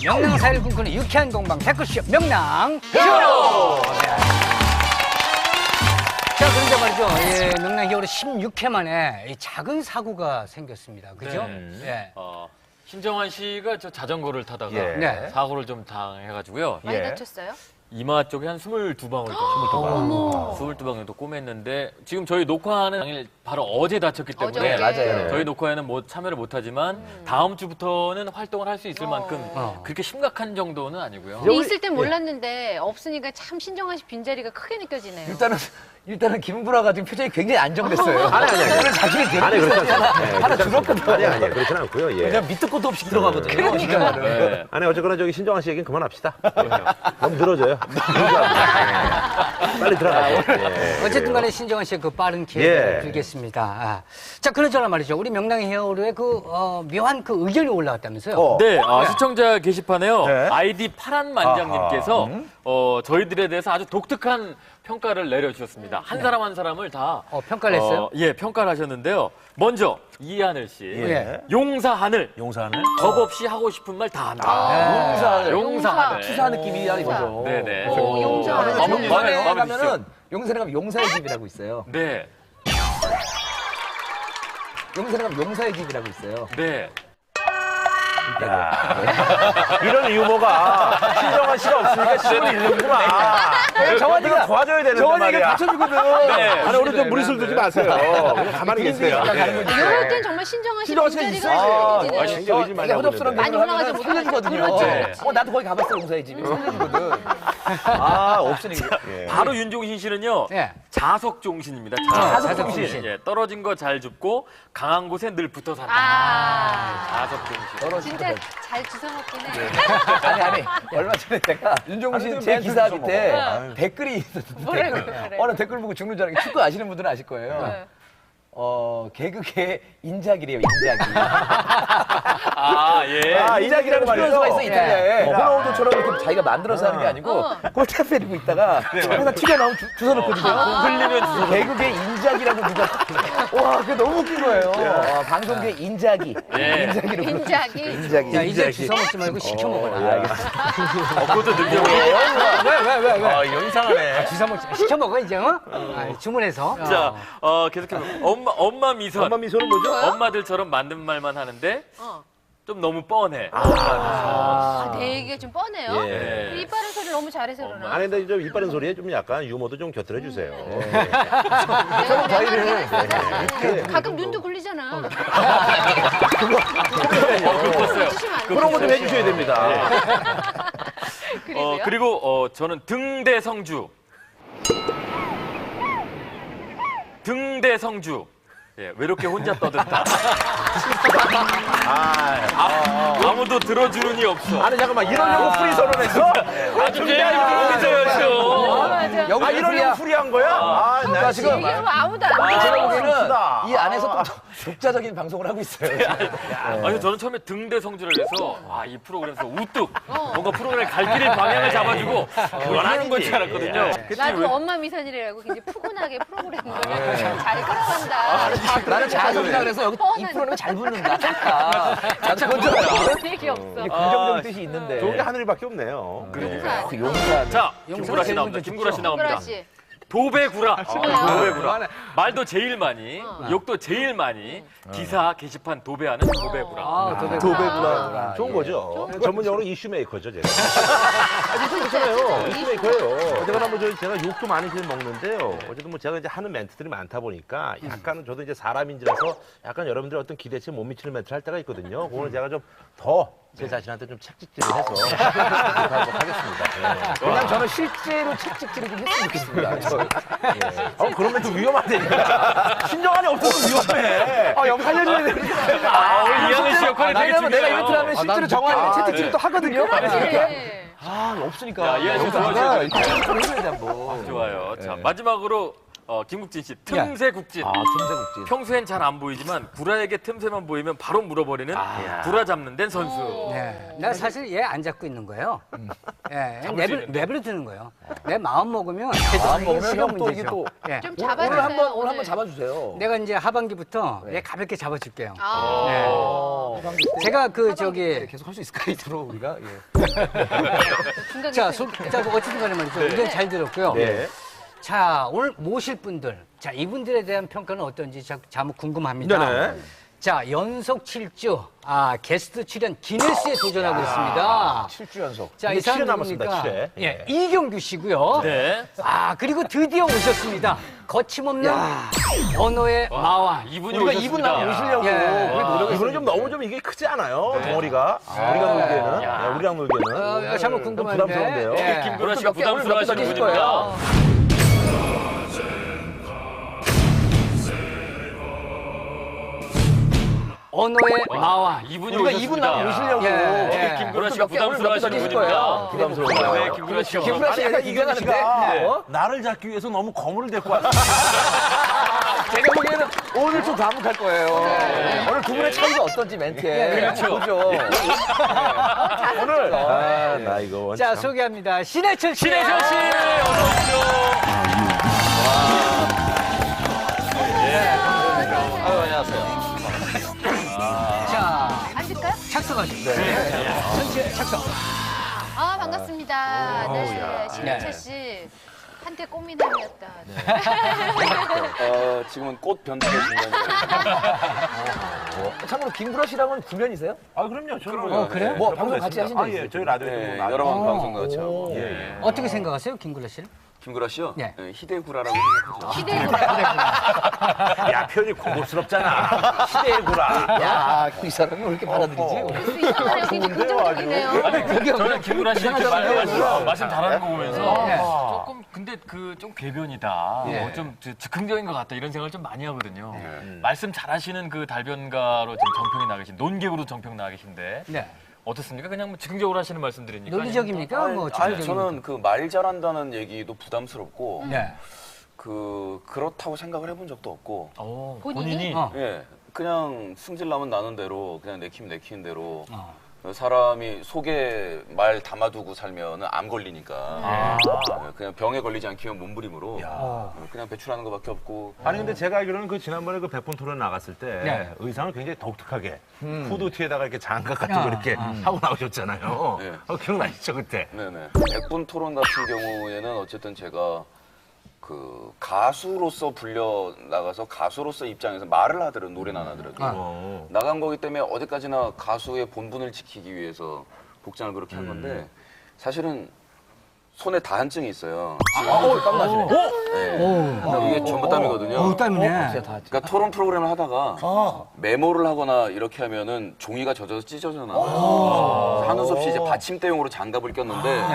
명랑 사이를 꿈꾸는 유쾌한 공방 댓글쇼 명랑 히어로. 자, 그런데 말이죠. 예, 명랑 히어로 16회 만에 이 작은 사고가 생겼습니다. 그죠? 예. 신정환 씨가 저 자전거를 타다가 네. 사고를 좀 당해가지고요. 많이 다쳤어요? 이마 쪽에 한 22방울 정도. 어머. 22방 정도 꼬맸는데 지금 저희 녹화하는 당일 바로 어제 다쳤기 때문에 어저께. 맞아요. 저희 녹화에는 뭐 참여를 못하지만 다음 주부터는 활동을 할 수 있을 만큼 그렇게 심각한 정도는 아니고요. 근데 있을 땐 몰랐는데 없으니까 참 신정환 씨 빈자리가 크게 느껴지네요. 일단은 김구라가 지금 표정이 굉장히 안정됐어요. 아니. 오늘 자신이 되는 아니, 그렇지 않습니다. 하나 줄었거든. 아니, 그렇진 않고요. 예. 그냥 밑도 끝도 없이 들어가거든요. 그러니까. 네. 아니, 어쨌거나 저기 신정환 씨 얘기는 그만합시다. 너무 늘어져요. 빨리 들어가죠. 어쨌든 간에 신정환 씨의 그 빠른 기회를 빌겠습니다. 자, 그러잖아 말이죠. 우리 명랑 히어로의 그 묘한 그 의견이 올라왔다면서요? 네, 시청자 게시판에요. 네. 아이디 파란 만장님께서 저희들에 대해서 아주 독특한 평가를 내려주셨습니다. 한 사람 한 사람을 다 평가를 했어요? 예, 평가를 하셨는데요. 먼저 이하늘 씨, 예. 용사하늘, 용사하늘? 겁 없이 하고 싶은 말 다 한다. 용사하늘. 용사하늘. 투사 느낌이야 이거죠. 네네. 용사하늘. 마음에 가면은 용산에 가면 용사의 집이라고 있어요. 네, 용산에 가면 용사의 집이라고 있어요. 네. 이런 유머가 신정환 씨가 없으니까 시간을 잃는구나. 정환이가 도와줘야 되는데 정환이가 말이야. 받쳐주거든. 아니, 우리 좀 무리수를 두지 마세요. 그냥 가만히 계세요. 이럴 땐 정말 신정환 씨 신정환 씨가 빈자리가 있어요. 크게 느껴지네요. 굉장히 의지 많이 되게 하고 허접스러운 있는데. 많이 올라가지 하면 못하죠. 살려주거든요. 그렇죠. 나도 거기 가봤어 용사의 집이 살려주거든. 없으니까. 바로 윤종신 씨는요. 예. 자석종신입니다. 자석종신. 예, 떨어진 거 잘 줍고 강한 곳에 늘 붙어 산다. 자석종신. 진짜 잘 주워먹긴 해. 아니 얼마 전에 내가 윤종신 제 기사 밑에 댓글이 있었는데 뭐라고 그래? 나 댓글 보고 죽는 줄 알고 축구 아시는 분들은 아실 거예요. 네. 개그계 인자기래요 인자기. 예. 인자기라는 프로수가 있어 이탈리아에. 예. 호나우도처럼 이렇게 자기가 만들어서 하는 게 아니고 골대 때리고 있다가 하나 튀겨나오면 주워 놓거든요. 흘리면 주워. 개그계 인자기라고 누가 와 그게 너무 웃긴 거예요. 방송계 인자기. 예. 인자기로 인자기. 자, 이제 주워 먹지 말고 시켜 먹어라. 그것도 능력이. 왜? 이거 이상하네. 주워 먹지 시켜 먹어 이제 주문해서. 자, 계속해서 엄마 미선. 엄마 미소는 뭐죠? 엄마들처럼 맞는 말만 하는데 좀 너무 뻔해. 내 얘기가 좀 뻔해요. 예. 그 이빠른 소리를 너무 잘해서 그러나? 아니, 근데 좀 이빠른 소리에 좀 약간 유머도 좀 곁들여 주세요. 저희를 가끔 눈도 굴리잖아. 그런 거 좀 해주셔야 됩니다. 그리고요? 그리고 저는 등대성주. 등대성주. 예, 왜 이렇게 혼자 떠든다. 아무도 들어주는 이 없어. 아니, 잠깐만, 이러려고 풀이 선언했어? 아주 제 얘기죠. 이러려고 풀이한 거야? 나 지금. 이게 뭐 아무도 안 돼. 제가 보기에는 이 안에서 좀 독자적인 방송을 하고 있어요. 아니, 저는 처음에 등대성주를 해서 이 프로그램에서 우뚝 뭔가 프로그램의 갈 길의 방향을 잡아주고 원하는 건지 알았거든요. 나도 엄마 미선이라고 굉장히 푸근하게 프로그램을 잘 끌어간다. 나는 자석이라 그래서 여기 이 프로그램 잘 붙는다. 나도 그건 줄 알아. 그런 얘기 없어. 긍정적인 뜻이 있는데. 좋은 게 하늘밖에 없네요. 용사. 자, 김구라 씨 나옵니다. 김구라 씨 나옵니다. 구라 씨. 도배구라. 도배구라. 말도 제일 많이, 욕도 제일 많이, 기사, 게시판 도배하는 도배구라. 도배구나. 좋은 거죠. 전문용어로 이슈메이커죠, 제가. 그렇잖아요. 이슈메이커예요. 어쨌거나 뭐 제가 욕도 많이 지금 먹는데요. 어쨌든 뭐 제가 이제 하는 멘트들이 많다 보니까 약간은 저도 이제 사람인지라서 약간 여러분들 어떤 기대치에 못 미치는 멘트를 할 때가 있거든요. 그거는 제가 좀 더 제 자신한테 좀 책찍질을 해서 하도록 하겠습니다. 그냥 저는 실제로 책찍질을 좀 했으면 좋겠습니다. 그런 멘트 위험하다니까. 신정환이 없어서 위험해. 살려줘야 되는데. 우리 이하늘 씨 역할이 되게 내가 중요해요. 이벤트를 하면 실제로 정환이 채찍질을 또 하거든요. 그렇지. 없으니까. 이하늘 씨 해줘야지 한번. 좋아요. 자, 마지막으로 김국진 씨, 틈새국진. 틈새국진. 평소엔 잘 안 보이지만 구라에게 틈새만 보이면 바로 물어버리는 구라 잡는 데는 선수. 네. 나 사실 얘 안 잡고 있는 거예요. 예, 내버려 두는 거예요. 내 마음 먹으면 시간 또 이게 문제죠. 또 예. 좀 오늘 잡아주세요. 한번 잡아주세요. 내가 이제 하반기부터 얘 가볍게 잡아줄게요. 아. 네. 제가 그 저기 계속 할 수 있을까 이대로 우리가? 예. 중간 자, 개편이니까. 자, 뭐 어쨌든 간에 말이죠. 의견 잘 들었고요. 네. 자, 오늘 모실 분들. 자, 이분들에 대한 평가는 어떤지 자무 궁금합니다. 네네. 자, 연속 7주, 게스트 출연 기네스에 도전하고 있습니다. 7주 연속. 자, 이 칠회 사람 남았습니다, 누굽니까? 칠회. 예, 이경규 씨고요. 네. 그리고 드디어 오셨습니다. 거침없는 언어의 마왕. 이분이 우리가 오셨습니다. 이분 나면 오시려고 예. 우리 노력했어요. 이분은 좀 너무 좀 이게 크지 않아요? 덩어리가. 우리가 놀기에는. 네, 우리랑 놀기에는. 잠깐 좀 궁금한데. 부담스러운데요. 예. 김구라 씨가 몇 개, 오늘 부담스러워하시는 몇개 분입니다. 언어의 마왕. 이분이 우리가 오셨습니다. 이분 나면 오시려고. 예. 김구라 씨가 몇개, 오늘 몇개 부담스러워하시는 더 분입니다. 부담스러워요. 네, 김구라 씨가 김구라 씨 약간 이겨가는데. 나를 잡기 위해서 너무 거물을 데리고 왔어. 제가 보기에는 오늘 좀 감옥할 거예요. 오늘 두 분의 차이가 어떤지 멘트에. 그렇죠. 보죠. 오늘. 나 이거. 자, 소개합니다. 신해철 씨. 신혜철 씨, 어서 오십시오. 안녕하세요. 자, 앉을까요? 착석하시죠. 네. 전체 착석. 반갑습니다. 네, 신혜철 씨. 한때 꽃미남이었다. 지금은 꽃 변두개 중간이에요. 참고로 김구라 씨랑은 구면이세요? 아, 그럼요. 저는 그래요? 뭐 방송 같이 하신 적 있어요? 저희 라디오에도 네, 뭐 여러 번 나가고. 방송도 같이 하고. 어떻게 생각하세요, 김구라 씨를? 김구라 씨요? 네. 희대구라라고 생각하죠. 기대구라. 야, 표현이 고급스럽잖아. 시대구라. 야, 이 사람이 왜 이렇게 받아들이지? 이상하네요. 굉장히 긍정적이네요. 저는 김구라 씨 이렇게 말씀 잘하는 거 보면서 네. 조금 근데 그 좀 궤변이다, 네. 좀 즉흥적인 것 같다 이런 생각을 좀 많이 하거든요. 말씀 잘하시는 그 달변가로 지금 정평이 나 계신 논객으로 정평 나 계신데 네. 어떻습니까? 그냥 뭐 즉흥적으로 하시는 말씀들입니까? 논리적입니까? 뭐 아니, 주관적입니까? 저는 그 말 잘한다는 얘기도 부담스럽고, 네. 그렇다고 생각을 해본 적도 없고, 본인이? 어. 예, 그냥 승질 나면 나는 대로, 그냥 내키면 내키는 대로, 어. 사람이 속에 말 담아두고 살면 암 걸리니까, 그냥 병에 걸리지 않기면 몸부림으로, 그냥 배출하는 것밖에 없고. 아니 근데 제가 알기로는 그 지난번에 그 백분 토론 나갔을 때 네. 의상을 굉장히 독특하게 후드티에다가 이렇게 장갑 같은 거 이렇게 하고 나오셨잖아요. 네. 기억나시죠 그때? 네네. 백분 토론 같은 경우에는 어쨌든 제가 그 가수로서 불려 나가서 가수로서 입장에서 말을 하더라도 노래나 안 하더라도 어. 나간 거기 때문에 어디까지나 가수의 본분을 지키기 위해서 복장을 그렇게 한 건데 사실은 손에 다한증이 있어요. 땀나시네. 네. 이게 전부 땀이거든요. 땀이네. 그러니까 토론 프로그램을 하다가 메모를 하거나 이렇게 하면은 종이가 젖어서 찢어져 나와요. 하는 수 없이 이제 받침대용으로 장갑을 꼈는데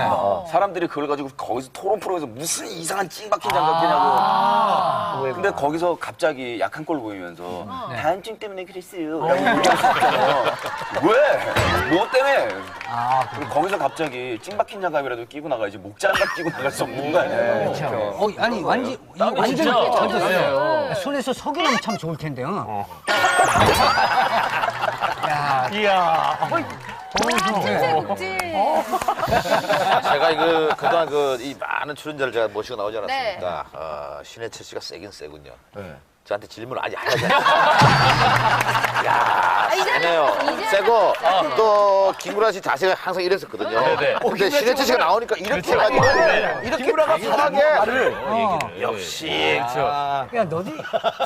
사람들이 그걸 가지고 거기서 토론 프로에서 무슨 이상한 찡박힌 장갑 끼냐고. 근데 거기서 갑자기 약한 꼴 보이면서 다한증 때문에 그랬어요. 라고 얘기할 수 있잖아요. 왜? 뭐 때문에? 그리고 거기서 갑자기 찡박힌 장갑이라도 끼고 나가야지 목장갑 끼고 나갈 수 없는 거 아니에요? 그렇죠. 아니 완전 진짜 젖었어요. 손에서 석유라면 참 좋을 텐데요. 야, 이야. 찐새 국질. 제가 그동안 이 많은 출연자를 제가 모시고 나오지 않았습니까? 신해철 씨가 세긴 세군요. 저한테 질문을 아직 안 하잖아요. 야, 세네요. 세고 또 김구라 씨 자세가 항상 이랬었거든요. 근데 신해철 씨가 나오니까 이렇게 해가지고 이렇게 강하게 역시 야 너도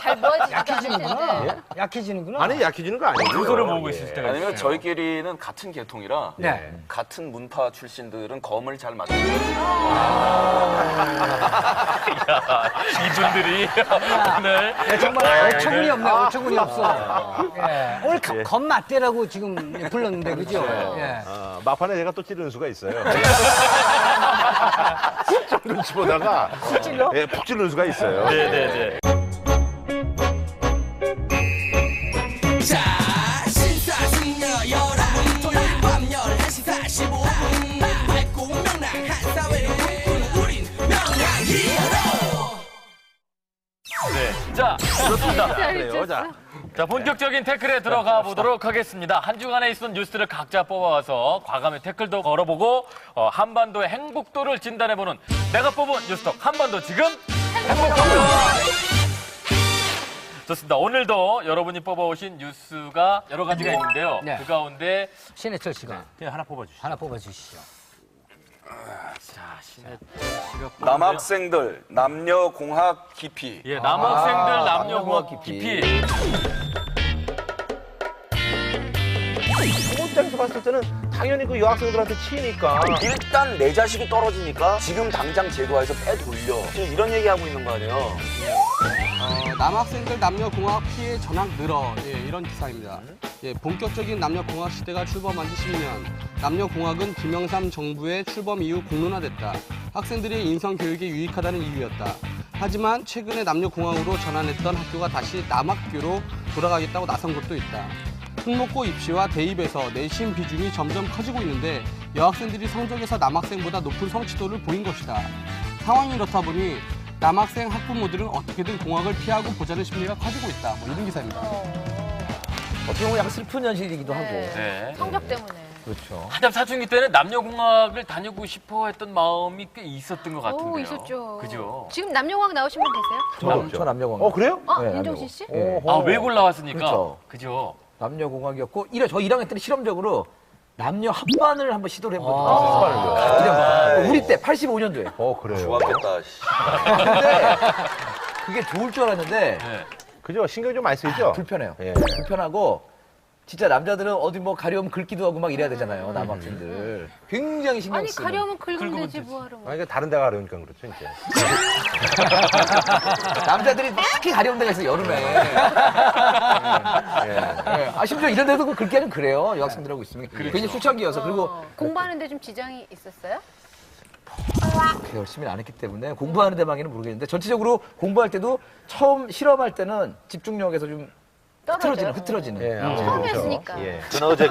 잘 모아지지도 않을 약해지는구나. 텐데. 약해지는구나. 아니 약해지는 거 아니에요? 요소를 모으고 있을 때가 아니면 있어요. 저희끼리는 같은 계통이라 네. 같은 문파 출신들은 검을 잘 맞는 거예요. 이분들이 오늘 야, 정말 어처구니 없네. 어처구니 없어. 예. 오늘 검 맞대라고 지금 불렀는데 그죠? 예. 막판에 제가 또 찌르는 수가 있어요. 좀 눈치 보다가 푹 찔러? 예, 푹 찌르는 수가 있어요. 네네네. 자, 신사숙녀 여러분 토요일 밤 11시 45분 밝고 명랑한 사회를 꿈꾸는 우린 명랑 히어로. 네. 자, 좋습니다. 그래요. 자, 본격적인 태클에 들어가 보도록 하겠습니다. 한 주간에 있었던 뉴스를 각자 뽑아와서 과감히 태클도 걸어보고 한반도의 행복도를 진단해보는 내가 뽑은 뉴스톡 한반도 지금 행복합니다. 좋습니다. 오늘도 여러분이 뽑아오신 뉴스가 여러 가지가 있는데요. 네. 그 가운데 신해철 씨가 그냥 하나 뽑아주시죠. 하나 뽑아주시죠. 자, 신해철 씨가 뽑은 남학생들 남녀 공학 기피. 예, 남학생들 남녀 남녀공학 공학 기피. 기피. 부모장에서 봤을 때는 당연히 그 여학생들한테 치니까. 일단 내 자식이 떨어지니까 지금 당장 제도화해서 빼돌려. 지금 이런 얘기하고 있는 거 아니에요? 남학생들 남녀공학 피해 전학 늘어 이런 기사입니다. 본격적인 남녀공학 시대가 출범한 지 10년. 남녀공학은 김영삼 정부의 출범 이후 공론화됐다. 학생들의 인성 교육에 유익하다는 이유였다. 하지만 최근에 남녀공학으로 전환했던 학교가 다시 남학교로 돌아가겠다고 나선 곳도 있다. 특목고 입시와 대입에서 내신 비중이 점점 커지고 있는데 여학생들이 성적에서 남학생보다 높은 성취도를 보인 것이다. 상황이 이렇다 보니 남학생 학부모들은 어떻게든 공학을 피하고 보자는 심리가 커지고 있다. 이런 기사입니다. 어떻게 보면 약간 슬픈 현실이기도 하고. 네. 성적 때문에. 그렇죠. 한참 사춘기 때는 남녀공학을 다니고 싶어 했던 마음이 꽤 있었던 것 같은데요. 오, 있었죠. 그죠? 지금 남녀공학 나오신 분 계세요? 저 남녀공학. 그래요? 어, 윤종신 씨? 아, 외골 나왔으니까. 그렇죠. 그죠? 남녀공학이었고 저 1학년 때는 실험적으로 남녀 합반을 한번 시도를 해보거든요. 합반을요? 우리 때 85년도에. 그래요. 좋았겠다. 씨. 근데 그게 좋을 줄 알았는데 네. 그죠? 신경 좀 많이 쓰이죠? 불편해요. 예. 불편하고 진짜 남자들은 어디 뭐 가려면 긁기도 하고 막 이래야 되잖아요. 남학생들. 굉장히 신경 아니 쓰는. 가려면 긁으면 되지 뭐하러. 아니, 그러니까 다른 데가 그러니까 그렇죠, 이제. 남자들이 특히 가려운 데가 있어요, 여름에. 아, 심지어 이런 데도 긁기 하면 그래요. 여학생들하고 있으면. 괜히 초창기여서. 그리고 공부하는데 좀 지장이 있었어요? 그렇게 열심히 안 했기 때문에 공부하는 데만이는 모르겠는데 전체적으로 공부할 때도 처음 실험할 때는 집중력에서 좀 흐트러지는. 예, 처음이었으니까. 예. 저는 어제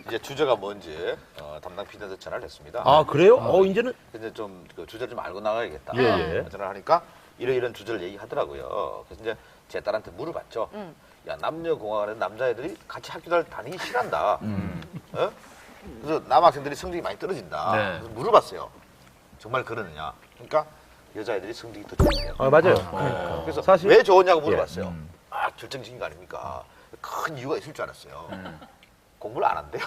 이제 주제가 뭔지 담당 PD한테 전화를 했습니다. 아, 그래요? 이제는? 근데 좀 그 주제를 좀 알고 나가야겠다. 예, 예. 전화를 하니까 이런 주제를 얘기하더라고요. 그래서 이제 제 딸한테 물어봤죠. 야, 남녀공학은 남자애들이 같이 학교를 다니기 싫어한다. 어? 그래서 남학생들이 성적이 많이 떨어진다. 네. 그래서 물어봤어요. 정말 그러느냐. 그러니까 여자애들이 성적이 더 좋대요. 맞아요. 그래서 사실- 왜 좋으냐고 물어봤어요. 결정적인 거 아닙니까? 큰 이유가 있을 줄 알았어요. 공부를 안 한대요.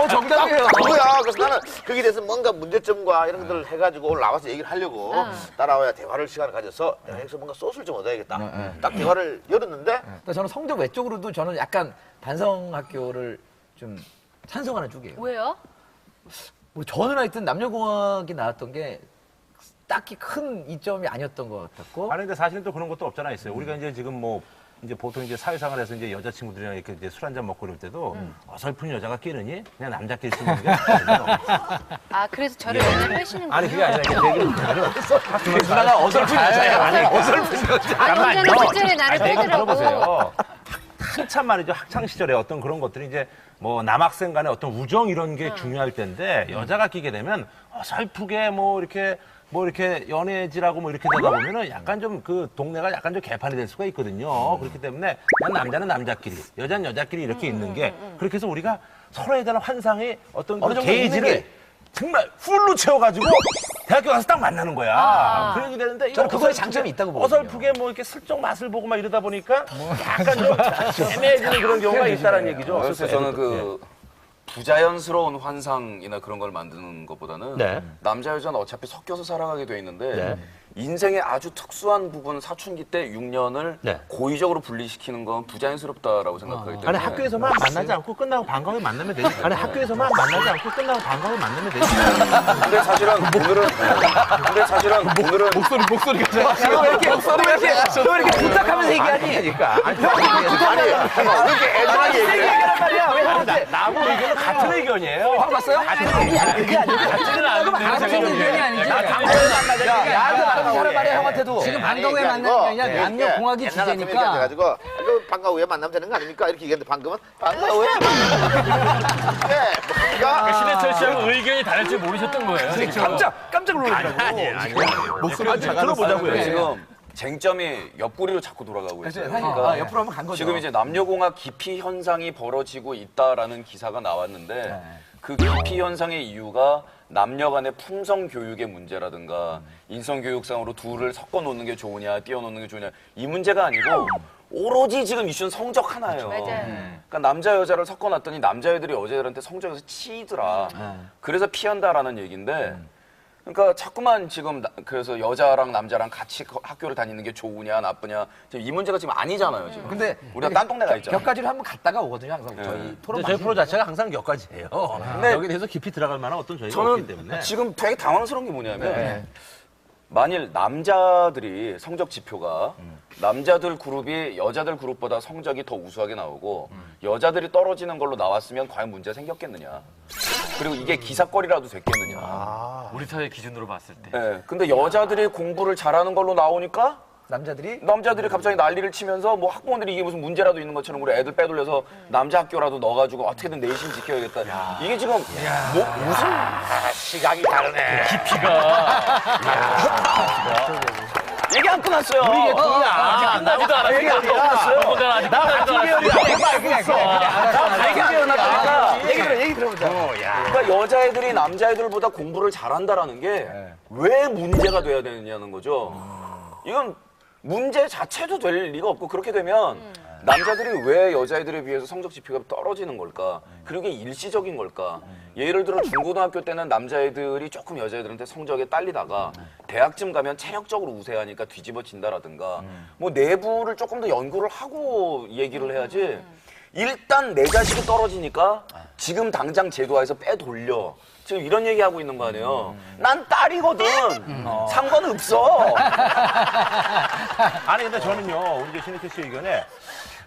정답이에요. 그거야. 그래서 나는 거기에 대해서 뭔가 문제점과 이런 것들을 해가지고 오늘 나와서 얘기를 하려고 따라와야 대화를 시간을 가져서 내가 여기서 뭔가 소스를 좀 얻어야겠다. 딱 대화를 열었는데 저는 성적 외적으로도 저는 약간 반성학교를 좀 찬성하는 쪽이에요. 왜요? 우리 저는 하여튼 남녀공학이 나왔던 게 딱히 큰 이점이 아니었던 것 같았고. 아니, 근데 사실은 또 그런 것도 없잖아 있어요. 우리가 이제 지금 뭐, 이제 보통 이제 사회생활에서 이제 여자친구들이랑 이렇게 이제 술 한잔 먹고 그럴 때도 어설픈 여자가 끼느니 그냥 남자끼리 쓰는 게 낫거든요. 아 그래서 저를 맨날 빼시는 거예요? 아니, 그게 아니라 이제 제 얘기는 그냥 누나가 어설픈 여자야. 어설픈 여자. 아니 언제나 숙제에 나를 내 얘기 빼더라고. 들어보세요. 한참 말이죠. 학창 시절에 어떤 그런 것들이 이제 뭐 남학생 간의 어떤 우정 이런 게 중요할 텐데 여자가 끼게 되면 어설프게 뭐 이렇게 연애질하고 뭐 이렇게 되다 보면은 약간 좀 그 동네가 약간 좀 개판이 될 수가 있거든요. 그렇기 때문에 난 남자는 남자끼리, 여자는 여자끼리 이렇게 있는 게 그렇게 해서 우리가 서로에 대한 환상의 어떤 어느 그 정도 있는 게이지를 게. 정말 풀로 채워가지고 대학교 가서 딱 만나는 거야. 그렇게 되는데 저는 그거에 어설프게- 장점이 있다고 보거든요. 어설프게 뭐 이렇게 슬쩍 맛을 보고 막 이러다 보니까 약간 좀 애매해지는 그런 경우가 있다는 얘기죠. 그래서 저는 그 부자연스러운 환상이나 그런 걸 만드는 것보다는 네. 남자 여자는 어차피 섞여서 살아가게 돼 있는데 인생의 아주 특수한 부분 사춘기 때 6년을 네. 고의적으로 분리시키는 건 부자연스럽다라고 생각하기 때문에 아니 학교에서만 만나지 않고 끝나고 방과후에 만나면 되지. 아니 학교에서만 만나지 않고 끝나고 방과후에 만나면 되지. 근데 사실은 오늘은 목소리가 왜 이렇게 부탁하면서 얘기하니? 왜 이렇게 애절하게 얘기해? 말이야. 왜 나한테? 나하고 의견은 같은 의견이에요. 방 봤어요? 그게 아니고 같지는 않은데 같은 의견이 아니지. 나한테 말하는 사람 말이야 형한테도. 지금 아니, 방과후에 그게 만나는 게 아니라 아니고 남녀공학이 옛날 같으면 이렇게 주제니까. 돼가지고 이거 방과 후에 만나면 되는 거 아닙니까? 이렇게 얘기했는데 방금은 방과 후에 그러니까 신해철 씨하고 의견이 다를 줄 모르셨던 거예요. 깜짝 놀라더라고. 목소리 들어보자고요. 지금 쟁점이 옆구리로 자꾸 돌아가고 있어요. 그러니까 옆으로 한번 간 거죠. 지금 이제 남녀공학 기피 현상이 벌어지고 있다라는 기사가 나왔는데 그 기피 현상의 이유가 남녀 간의 품성 교육의 문제라든가 인성 교육상으로 둘을 섞어 놓는 게 좋으냐, 띄워 놓는 게 좋으냐 이 문제가 아니고 오로지 지금 이슈는 성적 하나예요. 맞아요. 그러니까 남자 여자를 섞어 놨더니 남자애들이 여자애들한테 성적에서 치이더라. 그래서 피한다라는 얘기인데 그러니까 자꾸만 지금 그래서 여자랑 남자랑 같이 학교를 다니는 게 좋으냐 나쁘냐 지금 이 문제가 지금 아니잖아요. 지금. 근데 우리가 딴 동네 가 있잖아요. 격가지를 한번 갔다가 오거든요. 항상 저희 토론 저희 프로 자체가 항상 격가지예요. 근데 여기 대해서 깊이 들어갈 만한 어떤 저희가 저는 없기 때문에. 지금 되게 당황스러운 게 뭐냐면 만일 남자들이 성적 지표가 남자들 그룹이 여자들 그룹보다 성적이 더 우수하게 나오고 여자들이 떨어지는 걸로 나왔으면 과연 문제가 생겼겠느냐. 그리고 이게 기사거리라도 됐겠느냐. 우리 사회 기준으로 봤을 때. 네, 근데 여자들이 공부를 잘하는 걸로 나오니까 남자들이 갑자기 난리를 치면서 뭐 학부모들이 이게 무슨 문제라도 있는 것처럼 우리 애들 빼돌려서 남자 학교라도 넣어가지고 어떻게든 내심 지켜야겠다. 이게 지금 뭐 무슨 시각이 다르네. 얘기 안 끝났어요. 끝나지도 않았어. 얘기 안 끝났어요. 아직 끝나지도 않았어. 얘기 들어보자. 그러니까 여자애들이 남자애들보다 공부를 잘한다라는 게 왜 문제가 돼야 되느냐는 거죠. 이건 문제 자체도 될 리가 없고 그렇게 되면 남자들이 왜 여자애들에 비해서 성적 지표가 떨어지는 걸까? 그리고 이게 일시적인 걸까? 예를 들어 중고등학교 때는 남자애들이 조금 여자애들한테 성적에 딸리다가 대학쯤 가면 체력적으로 우세하니까 뒤집어진다라든가 뭐 내부를 조금 더 연구를 하고 얘기를 해야지 일단 내 자식이 떨어지니까 지금 당장 제도화해서 빼돌려. 지금 이런 얘기하고 있는 거 아니에요. 난 딸이거든. 상관없어. 아니 근데 저는요 우리 신혜태 씨 의견에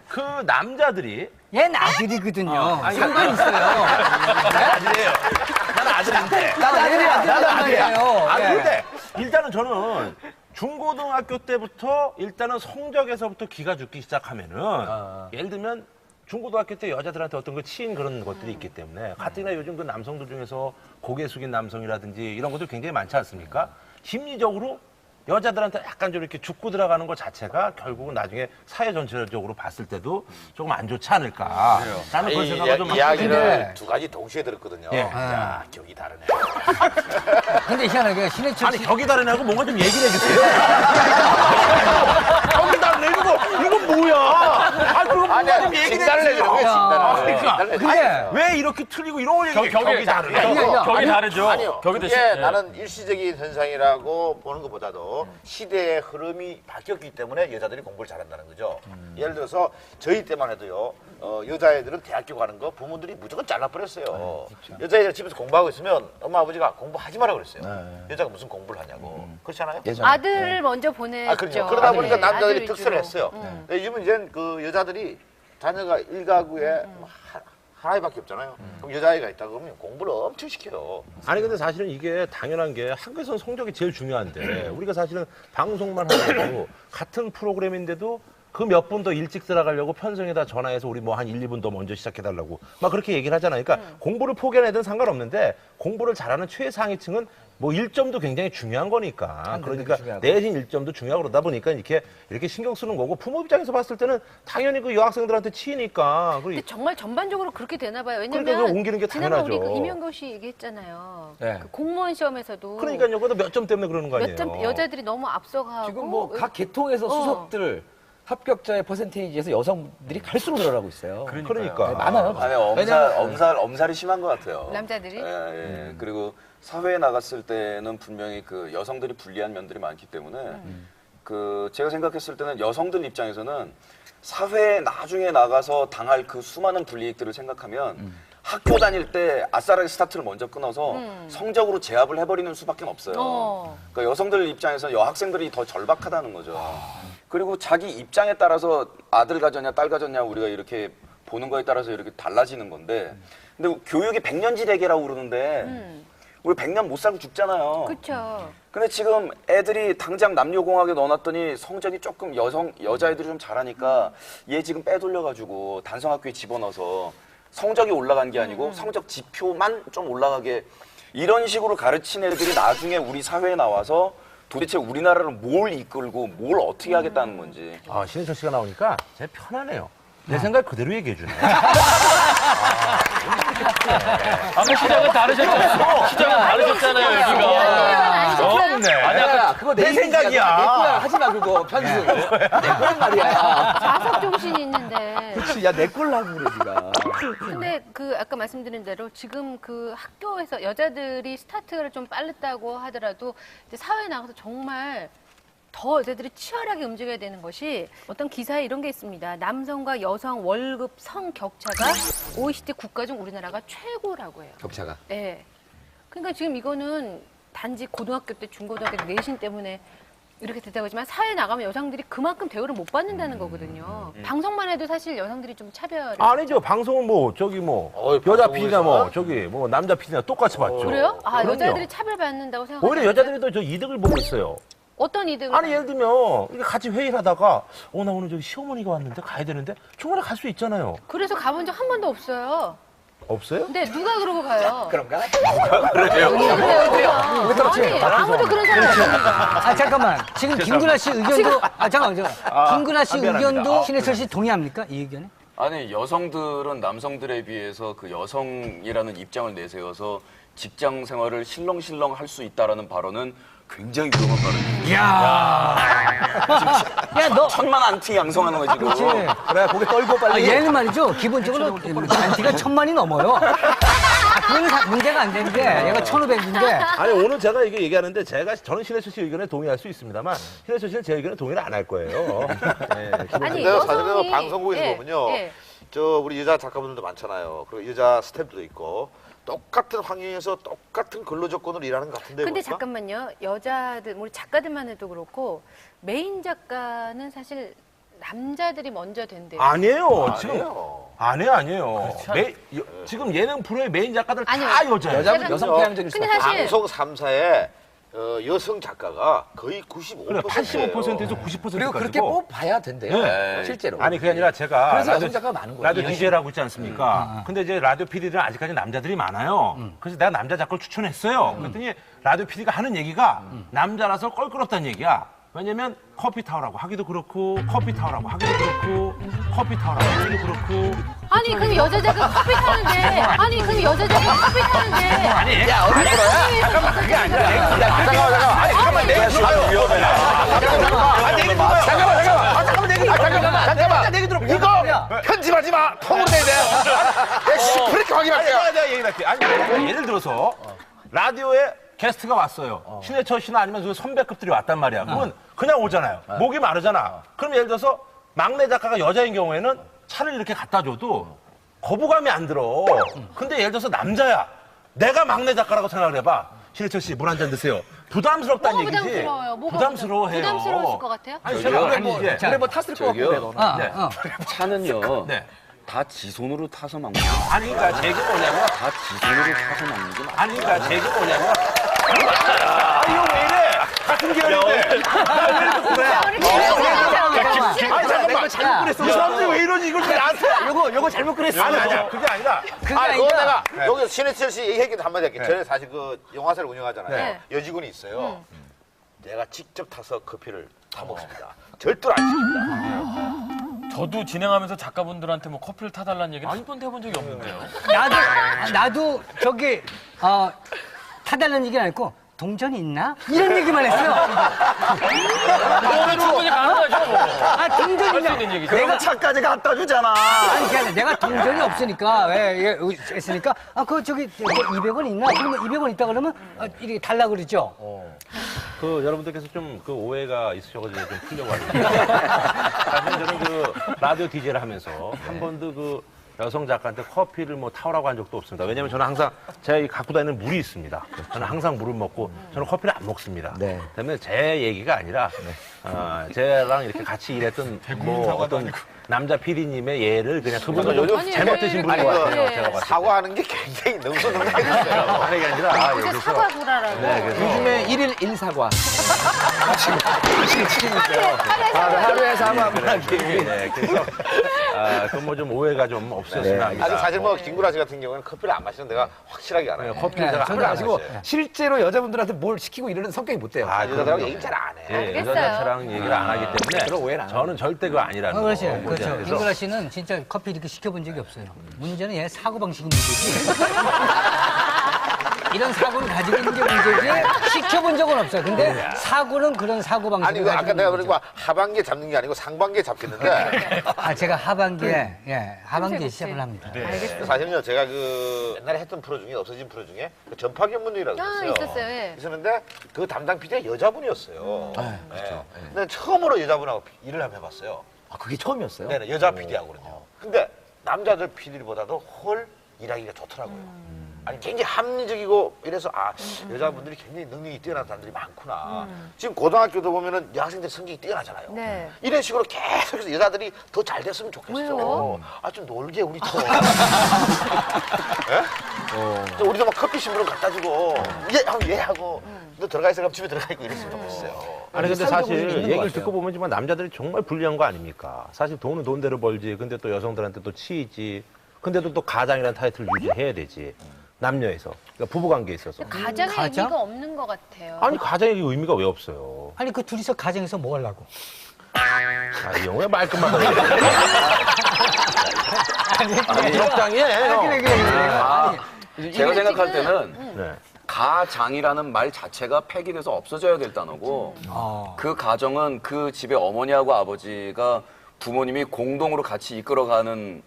그 남자들이 얘는 아들이거든요. 아니, 상관 있어요. 아들이에요. 나는 아들인데. 나도 아들이에요. 아니 근데 일단은 저는 중고등학교 때부터 일단은 성적에서부터 기가 죽기 시작하면은 예를 들면 중고등학교 때 여자들한테 어떤 거 치인 그런 것들이 있기 때문에 가뜩이나 요즘 그 남성들 중에서 고개 숙인 남성이라든지 이런 것들 굉장히 많지 않습니까? 심리적으로 여자들한테 약간 좀 이렇게 죽고 들어가는 것 자체가 결국은 나중에 사회 전체적으로 봤을 때도 조금 안 좋지 않을까. 나는 그런 생각을 좀 이야기를 두 가지 동시에 들었거든요. 예. 야, 격이 다르네. 근데 희한하게 신해철 아니 씨 격이 다르냐고 뭔가 좀 얘기를 해주세요. 격이 다르네 이건 뭐야? 아 그럼 뭔가 좀 얘기를 진단을 해주세요. 내주는 거예요, 진단을. 근데 왜 이렇게 틀리고 이런 걸 얘기해? 격이 다르네. 아니야. 격이 다르죠. 아니요. 격이 그게 대신 나는 일시적인 현상이라고 보는 것보다도 시대의 흐름이 바뀌었기 때문에 여자들이 공부를 잘한다는 거죠. 예를 들어서 저희 때만 해도요. 여자애들은 대학교 가는 거 부모들이 무조건 잘라버렸어요. 여자애들 집에서 공부하고 있으면 엄마 아버지가 공부하지 마라 그랬어요. 여자가 무슨 공부를 하냐고. 그렇지 않아요? 아들을 먼저 보냈죠. 그렇죠. 그러다 보니까 네, 남자들이 아들 특수를 위주로. 했어요. 근데 요즘은 이제 그 여자들이 자녀가 일가구에 하나밖에 없잖아요. 그럼 여자아이가 있다 그러면 공부를 엄청 시켜요. 아니 근데 사실은 이게 당연한 게 학교에서는 성적이 제일 중요한데 우리가 사실은 방송만 하고 같은 프로그램인데도 그 몇 분 더 일찍 들어가려고 편성에다 전화해서 우리 뭐 한 1, 2분 더 먼저 시작해달라고 막 그렇게 얘기를 하잖아요. 그러니까 공부를 포기하는 애들은 상관없는데 공부를 잘하는 최상위층은 뭐 1점도 굉장히 중요한 거니까. 그러니까 내신 1점도 중요하고 그러다 보니까 이렇게 신경 쓰는 거고 부모 입장에서 봤을 때는 당연히 그 여학생들한테 치이니까. 근데 정말 전반적으로 그렇게 되나 봐요. 왜냐면 그러니까 그거 옮기는 게 지난번 당연하죠. 우리 그 임영경 씨 얘기했잖아요. 네. 그 공무원 시험에서도 그러니까요. 그것도 몇 점 때문에 그러는 거 아니에요. 몇 점 여자들이 너무 앞서가고 지금 뭐 각 계통에서 수석들 합격자의 퍼센테이지에서 여성들이 갈수록 늘어나고 있어요. 그러니까. 네, 많아요. 아니 엄살이 심한 것 같아요. 남자들이 예. 그리고 사회에 나갔을 때는 분명히 그 여성들이 불리한 면들이 많기 때문에 그 제가 생각했을 때는 여성들 입장에서는 사회에 나중에 나가서 당할 그 수많은 불이익들을 생각하면 학교 다닐 때 아싸라기 스타트를 먼저 끊어서 성적으로 제압을 해버리는 수밖에 없어요. 그러니까 여성들 입장에서 여학생들이 더 절박하다는 거죠. 그리고 자기 입장에 따라서 아들 가졌냐 딸 가졌냐 우리가 이렇게 보는 거에 따라서 이렇게 달라지는 건데 근데 교육이 100년지대계라고 그러는데 우리 100년 못 살고 죽잖아요. 그렇죠. 근데 지금 애들이 당장 남녀공학에 넣어놨더니 성적이 조금 여자애들이 좀 잘하니까 얘 지금 빼돌려가지고 단성학교에 집어넣어서 성적이 올라간 게 아니고 성적 지표만 좀 올라가게 이런 식으로 가르친 애들이 나중에 우리 사회에 나와서 도대체 우리나라를 뭘 이끌고 뭘 어떻게 하겠다는 건지. 신해철 씨가 나오니까 제가 편하네요. 내 생각 그대로 얘기해 주네. 아까 시작은 다르셨잖아요. 시작은 다르셨잖아요, 여기가. 없네. 아니야, 그거 내 생각이야. 내 거야. 하지 마, 그거. 편수. 내 거란 말이야. 자석 정신이 있는데. 그치, 야, 내 걸로 하고 그래, 니가. 근데 그 아까 말씀드린 대로 지금 그 학교에서 여자들이 스타트를 좀 빨랐다고 하더라도 이제 사회에 나가서 정말 더 여자들이 치열하게 움직여야 되는 것이 어떤 기사에 이런 게 있습니다. 남성과 여성 월급 성 격차가 OECD 국가 중 우리나라가 최고라고 해요. 격차가. 네. 그러니까 지금 이거는 단지 고등학교 때 중고등학교 때 내신 때문에 이렇게 됐다고 하지만 사회에 나가면 여성들이 그만큼 대우를 못 받는다는 거거든요. 방송만 해도 사실 여성들이 좀 차별. 아니죠. 방송은 뭐 저기 뭐 여자 PD나 뭐 저기 뭐 남자 PD나 똑같이 봤죠. 그래요? 아, 그럼요. 여자들이 차별받는다고 생각하세요? 오히려 여자들이 더 저 이득을 보고 있어요. 어떤 이득을? 아니 예를 들면 이렇게 같이 회의를 하다가 나 오늘 저기 시어머니가 왔는데 가야 되는데 중간에 갈 수 있잖아요. 그래서 가본 적 한 번도 없어요. 없어요? 근데 누가 그러고 가요? 그런가? 그래요. 아니, 아무도 그런 사람 없습니다. 아 잠깐만. 지금 김구라 씨 의견도 잠깐만. 김구라 씨 미안합니다. 의견도 신해철 씨 동의합니까? 이 의견에? 아니 여성들은 남성들에 비해서 그 여성이라는 입장을 내세워서 직장 생활을 실렁실렁 할 수 있다라는 발언은 굉장히 위험한 발언이에요. 야, 너 천만 안티 양성하는 거지 지금. 그렇지. 그래, 고개 떨고 아, 빨리. 얘는 말이죠. 기본적으로 단티가 1000만이 넘어요. 그건 문제가 안 되는데 얘가 1500인데. 아니 오늘 제가 이게 얘기하는데 저는 신해철 씨 의견에 동의할 수 있습니다만 신해철 씨는 제 의견에 동의를 안 할 거예요. 네, 아니, 근데 사실은 여성이 방송국에서 예, 보면요. 예. 저 우리 여자 작가분들도 많잖아요. 그리고 여자 스태프도 있고 똑같은 환경에서 똑같은 근로 조건으로 일하는 것 같은데. 근데 보니까? 잠깐만요. 여자들, 우리 작가들만 해도 그렇고 메인 작가는 사실 남자들이 먼저 된대요. 아니에요. 지금 아니에요. 아니에요. 지금 예능 프로의 메인 작가들 다 아니요. 여자예요. 여자분 여성 편향적일 수 근데 있어. 사실 방송 3사에 여성 작가가 거의 95%예요. 그래 85%에서 90%까지고. 그리고 그렇게 뽑아야 된대요. 네. 실제로. 아니 그게 아니라 제가 그래서 여성 작가가 많은 거예요. 라디오 DJ를 하고 있지 않습니까? 근데 이제 라디오 PD들은 아직까지 남자들이 많아요. 그래서 내가 남자 작가를 추천했어요. 그랬더니 라디오 PD가 하는 얘기가 남자라서 껄끄럽다는 얘기야. 왜냐면 커피 타오라고 하기도 그렇고 커피 타오라고 하기도 그렇고 커피 타오라고 하기도 그렇고. 아니 그럼 여자 작가 커피 타는데 아니 야 어디 거야? 잠깐만 그게 아니라 잠깐만 내가 위험해. 잠깐만. 이거 편집하지 마. 통으로 내야 돼. 내가 시프리게 확인할게요. 내가 얘기 할게. 아니 예를 들어서 라디오에 게스트가 왔어요. 신해철 씨나 아니면 그 선배급들이 왔단 말이야. 그러면 그냥 오잖아요. 목이 마르잖아. 그럼 예를 들어서 막내 작가가 여자인 경우에는 차를 이렇게 갖다 줘도 거부감이 안 들어. 근데 예를 들어서 남자야. 내가 막내 작가라고 생각을 해봐. 신해철 씨 물 한 잔 드세요. 부담스럽다는 뭐가 얘기지. 부담스러워요? 뭐가 부담스러워해요. 부담스러웠을 것 같아요? 아니 저기요. 제가 이제 그래 뭐 탔을 것 같고 그래 저기요. 너는. 차는요. 네. 다 지손으로 타서 막는 아니 그러니까 제 얘기 뭐냐면 다 지손으로 타서 막는 게 맞아요. 아니 그러니까 제 얘기 뭐냐면 이거 왜 이래? 같은 계열인데. 아니 잠깐만 잘못 그랬어. 이 사람들이 왜 이러지? 이걸 왜 나한테? 요거 잘못 그랬어. 아니야 그게 아니라. 그거 내가 여기서 신해철 씨 얘기했기도 한마디 할게. 저는 사실 그 영화사를 운영하잖아요. 네. 여직원이 있어요. 내가 직접 타서 커피를 타 먹습니다. 절대로 안 시킵니다. 저도 진행하면서 작가분들한테 뭐 커피를 타달라는 얘기는 한 번도 해본 적이 없는데요. 나도 저기 타달라는 얘기는 아니고 동전이 있나? 이런 얘기만 했어요. 그거는 충분히 가능하죠. 아 동전이 할 수 있나? 있는 얘기죠. 내가 차까지 갖다 주잖아. 아니 그게 아니라 내가 동전이 없으니까 왜 했으니까 그 저기 200원 있나? 그러면 200원 있다 그러면 이렇게 달라 그러죠. 그 여러분들께서 좀 그 오해가 있으셔가지고 좀 풀려고 하는데 사실 저는 그 라디오 DJ를 하면서 한 번도 그 여성 작가한테 커피를 뭐 타오라고 한 적도 없습니다. 왜냐면 저는 항상 제가 갖고 다니는 물이 있습니다. 저는 항상 물을 먹고 저는 커피를 안 먹습니다. 네. 때문에 제 얘기가 아니라 쟤랑 이렇게 같이 일했던 뭐 어떤 남자 PD님의 예를 그냥 그분은 요즘 잘못 드신 분인 것 같아요. 제가 봤을 때. 사과하는 게 굉장히 능수능란했어요. 아니 그게 아니라 그래서 여기서 사과 구라라고. 네, 그래서 요즘에 1일 1사과. 지금 하루에 사과만 하기. 네, 그래서 그건 뭐 좀 오해가 좀 없었으면 합니다. 아니 사실 뭐 김구라 씨 같은 경우에는 커피를 안 마시는 데가 확실하게 알아요. 커피를 제가 저는 안 아시고 마셔요. 실제로 여자분들한테 뭘 시키고 이러는 성격이 못 돼요. 아, 여자들하고 얘기 잘 안 해. 예, 알겠어요. 여자처럼 그거랑 얘기를 안 하기 때문에 그런 오해는 안 저는 절대 그거 아니라는 거. 그렇지. 뭐지? 그렇죠. 그래서 김구라 씨는 진짜 커피 이렇게 시켜본 적이 없어요. 문제는 얘 사고방식이 문제지. 이런 사고를 가지고 있는 게 문제지 시켜본 적은 없어요. 근데 사고는 그런 사고방식을 아니 그 가지고 아까 내가 있는 그러니까 하반기에 잡는 게 아니고 상반기에 잡겠는데 거죠. 제가 하반기에 하반기에 시작을 합니다. 사실은요 제가 그 옛날에 했던 프로 중에 없어진 프로 중에 그 전파견문이라고 아, 있었어요. 있었어요. 예. 있었는데 그 담당 PD가 여자분이었어요. 그렇죠. 근데 처음으로 여자분하고 일을 한번 해봤어요. 아, 그게 처음이었어요? 네네 여자 PD하고는요. 근데 남자들 PD보다도 훨 일하기가 좋더라고요. 아니 굉장히 합리적이고 이래서 여자분들이 굉장히 능력이 뛰어난 사람들이 많구나. 지금 고등학교도 보면은 여학생들 성격이 뛰어나잖아요. 네. 이런 식으로 계속해서 여자들이 더 잘 됐으면 좋겠어. 왜요? 좀 놀게 우리도. 예? 우리도 막 커피 신부름 갖다 주고 예 하고 너 들어가 있어 그럼 집에 들어가 있고 이랬으면 좋겠어요. 아니 근데 상대적으로 사실 있는 것 얘기를 같아요. 듣고 보면 정말 남자들이 정말 불리한 거 아닙니까? 사실 돈은 돈대로 벌지. 근데 또 여성들한테 또 치이지. 근데도 또 가장이라는 타이틀을 유지해야 되지. 남녀에서. 그러니까 부부관계에 있어서. 가장의 가장? 의미가 없는 것 같아요. 아니 가장의 의미가 왜 없어요? 아니 그 둘이서 가정에서 뭐 하려고? 이 영어에 말끝만 그래. 아니 적당히 해요. 제가 생각할 때는 네. 가장이라는 말 자체가 폐기돼서 없어져야 될 단어고 그 가정은 그 집의 어머니하고 아버지가 부모님이 공동으로 같이 이끌어가는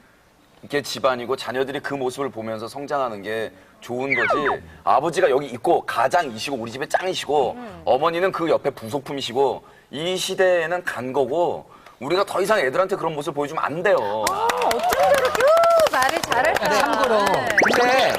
게 집안이고 자녀들이 그 모습을 보면서 성장하는 게 좋은 거지. 아버지가 여기 있고 가장이시고 우리 집의 짱이시고 어머니는 그 옆에 부속품이시고 이 시대에는 간 거고 우리가 더 이상 애들한테 그런 모습을 보여주면 안 돼요. 어쩜 저렇게 말을 잘할까. 참고로 근데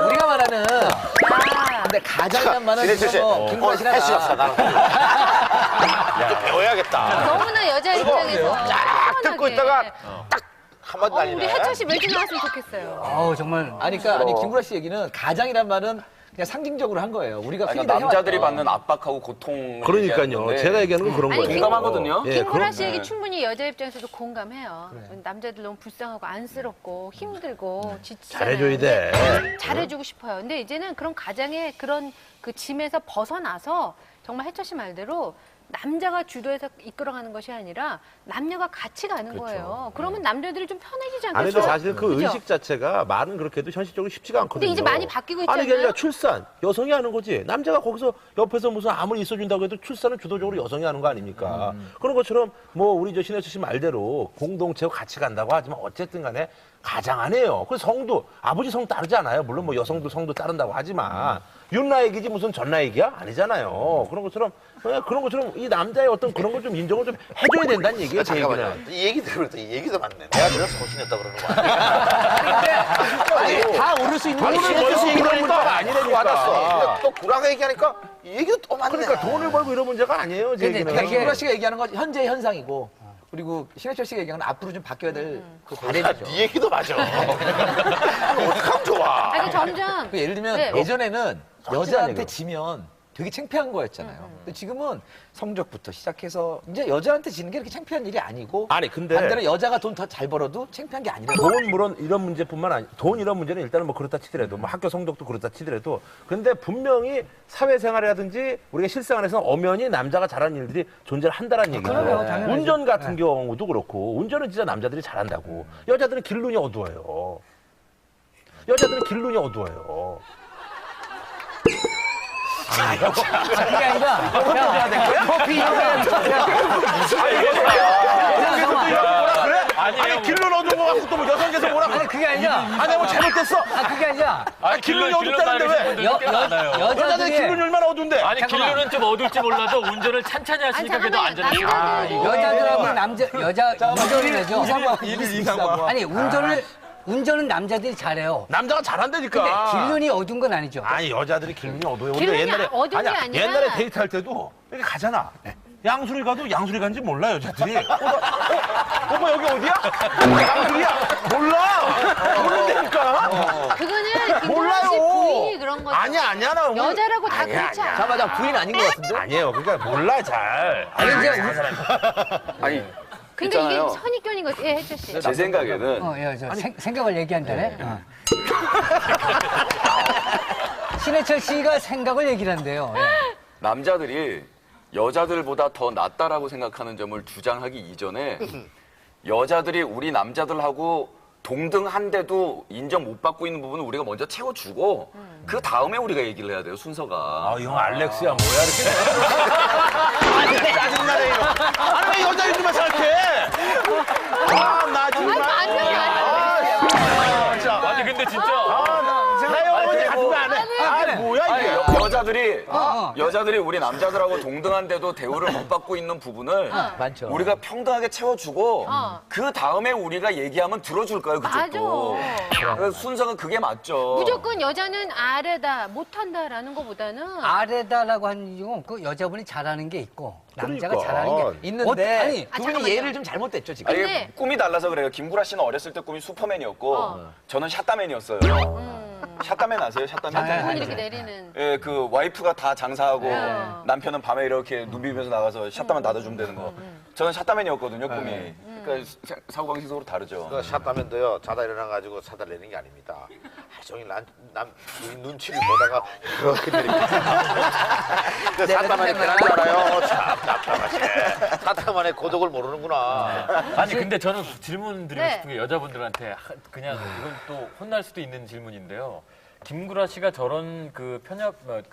우리가 말하는 아, 근데 가장이란 말은 진혜철 씨, 김구라 씨랑 혜씨 없어 나는. 좀 배워야겠다. 너무나 여자 입장에서 쫙 듣고 시원하게. 있다가 딱 한마디 우리 날리네. 해철 씨 멜지 나왔으면 좋겠어요. 아우 정말 아니 김구라 씨 얘기는 가장이란 말은 그냥 상징적으로 한 거예요. 우리가 그러니까 피해를 남자들이 해왔죠. 받는 압박하고 고통을 그러니까요. 얘기하는 제가 얘기하는 건 그런 아니, 거예요. 공감하거든요. 예, 김구라 그럼- 씨 얘기 충분히 여자 입장에서도 공감해요. 남자들 너무 불쌍하고 안쓰럽고 힘들고 지치잖아요. 잘해줘야 돼. 근데 잘해주고 싶어요. 근데 이제는 그런 가장의 그런 그 짐에서 벗어나서 정말 해철 씨 말대로 남자가 주도해서 이끌어가는 것이 아니라 남녀가 같이 가는 거예요. 그러면 남자들이 좀 편해지지 않겠어요? 아니 근데 사실 그 그죠? 의식 자체가 말은 그렇게 해도 현실적으로 쉽지가 않거든요. 근데 이제 많이 바뀌고 있지 아니 이게 아니라 않나요? 출산 여성이 하는 거지. 남자가 거기서 옆에서 무슨 아무리 있어준다고 해도 출산은 주도적으로 여성이 하는 거 아닙니까? 그런 것처럼 뭐 우리 저 신혜수 씨 말대로 공동체와 같이 간다고 하지만 어쨌든 간에 가장 안 해요. 그 성도 아버지 성 따르지 않아요. 물론 뭐 여성도 성도 따른다고 하지만 윤나 얘기지 무슨 전나 얘기야? 아니잖아요. 그런 것처럼 이 남자의 어떤 그런 걸 좀 인정을 좀 해줘야 된다는 얘기예요. 제 잠깐만요. 얘기는. 이 얘기 들으면 이 얘기도 맞네. 내가 그래서 소신이었다 그러는 거 아니야? 아니, 다 오를 수 있는 돈을 벌수 있는 문제가 아니라니까. 와닿았어. 근데 또 구라가 얘기하니까 이 얘기도 또 맞네. 그러니까 돈을 벌고 이런 문제가 아니에요. 제 근데 얘기는. 되게- 김구라 씨가 얘기하는 건 현재 현상이고 그리고 신해철 씨가 얘기하는 건 앞으로 좀 바뀌어야 될 그 과제죠. 네 얘기도 맞아. 어떡하면 좋아. 아니, 점점 그 예를 들면 네. 예전에는 솔직한 여자한테 얘기로. 지면 되게 창피한 거였잖아요. 근데 지금은 성적부터 시작해서 이제 여자한테 지는 게 그렇게 창피한 일이 아니고 아니, 근데- 반대로 여자가 돈 더 잘 벌어도 창피한 게 아니라 돈 물론 이런 문제뿐만 아니 돈 이런 문제는 일단은 뭐 그렇다 치더라도 뭐 학교 성적도 그렇다 치더라도 근데 분명히 사회생활이라든지 우리가 실생활에서 엄연히 남자가 잘하는 일들이 존재를 한다는 얘기죠. 그럼요, 당연하죠. 운전 같은 경우도 그렇고 운전은 진짜 남자들이 잘한다고. 여자들은 길 눈이 어두워요. 여자들은 길 눈이 어두워요. 그게 아니라 커피 아니 길눈 어두운 거 갖고 또 뭐 여성계에서 뭐라 그래? 아니 그게 아니라 아니 뭐 잘못됐어. 그게 아니라 길눈이 어둡다는데 왜? 많아요. 여자들이 길눈이 얼마나 어두운데? 아니 길로는 좀 어둘지 몰라도 운전을 찬찬히 하시니까 그래도 안전해요. 여자들하고 여자 운전을 해죠. 이상과 아니 운전은 남자들이 잘해요. 남자가 근데 잘한다니까. 길눈이 어두운 건 아니죠. 아니 여자들이 길눈이 어두워요. 길눈이 우리가 옛날에 어두운 게 아니야, 아니라- 옛날에 데이트할 때도 이렇게 가잖아. 양수리 가도 양수리 간지 몰라 여자들이. 오빠 여기 어디야? 양수리야? 몰라. 모른다니까. 그거는 김구라 씨 몰라요. 부인이 그런 거죠. 아니야 나 오늘- 여자라고 다 아니야, 그렇지 아니야. 않아. 잠깐만 부인 아닌 것 같은데? 아니에요. 그러니까 몰라 잘. 아니 이제 아니 근데 이게 있잖아요. 선입견인 거지. 예, 혜철 씨. 제 생각에는 생각을 얘기한다네. 신해철 씨가 생각을 얘기를 한대요. 예. 남자들이 여자들보다 더 낫다라고 생각하는 점을 주장하기 이전에 여자들이 우리 남자들하고 동등한데도 인정 못 받고 있는 부분을 우리가 먼저 채워주고 그 다음에 우리가 얘기를 해야 돼요, 순서가. 아, 형 알렉스야 뭐야 이렇게. 아니 짜증나네 이거. 아니 왜 여자애들만 생각해? 아나 정말. 아니 근데 진짜 나 영어지 같은 거 안 해. 아 뭐야 아니, 이게. 여자들이 우리 남자들하고 동등한데도 대우를 못 받고 있는 부분을 많죠. 우리가 평등하게 채워주고 그 다음에 우리가 얘기하면 들어줄 거예요, 그쪽도. 그래서 순서가 그게 맞죠. 무조건 여자는 아래다, 못한다라는 것보다는 아래다라고 하는 이유는 그 여자분이 잘하는 게 있고 남자가 그러니까. 잘하는 게 있는데 아니 두 분이 잠깐만요. 예를 좀 잘못됐죠 지금. 아니, 근데- 꿈이 달라서 그래요. 김구라 씨는 어렸을 때 꿈이 슈퍼맨이었고 저는 샷다맨이었어요. 샷다맨 아세요? 샷다맨? 돈 이렇게 내리는. 예, 그 와이프가 다 장사하고 네. 남편은 밤에 이렇게 눈 비비면서 나가서 샷다맨 놔둬주면 되는 거. 저는 샷다맨이었거든요, 꿈이. 그러니까 사고방식이 서로 다르죠. 그 샷다면도요 자다 일어나가지고 사다 내는 게 아닙니다. 하루 종일 우리 눈치를 보다가 그렇게 내립니다. 그 샷다만의 편한 줄 알아요. 참 답답하시네. 샷다만의 고독을 모르는구나. 아니 근데 저는 질문 드리고 네. 싶은 게 여자분들한테 그냥 이건 또 혼날 수도 있는 질문인데요. 김구라 씨가 저런 그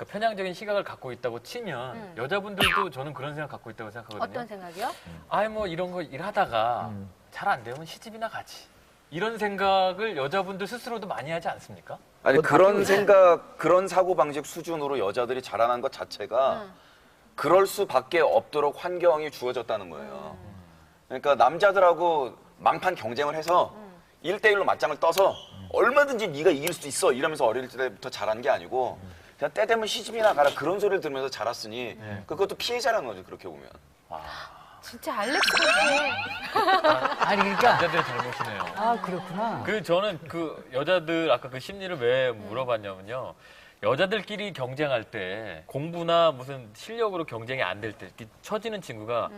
편향적인 시각을 갖고 있다고 치면 여자분들도 저는 그런 생각 갖고 있다고 생각하거든요. 어떤 생각이요? 아이 뭐 이런 거 일하다가 잘 안 되면 시집이나 가지. 이런 생각을 여자분들 스스로도 많이 하지 않습니까? 아니 그런 생각, 그런 사고방식 수준으로 여자들이 자라난 것 자체가 그럴 수밖에 없도록 환경이 주어졌다는 거예요. 그러니까 남자들하고 망판 경쟁을 해서 1대1로 맞짱을 떠서 얼마든지 네가 이길 수 있어 이러면서 어릴 때부터 자란 게 아니고 그냥 때 되면 시집이나 가라 그런 소리를 들으면서 자랐으니 그것도 피해자라는 거죠, 그렇게 보면. 진짜 알렉스 같아. 아니 그러니까 남자들의 잘못이네요. 아 그렇구나. 저는 그 여자들 아까 그 심리를 왜 물어봤냐면요. 여자들끼리 경쟁할 때 공부나 무슨 실력으로 경쟁이 안 될 때 처지는 친구가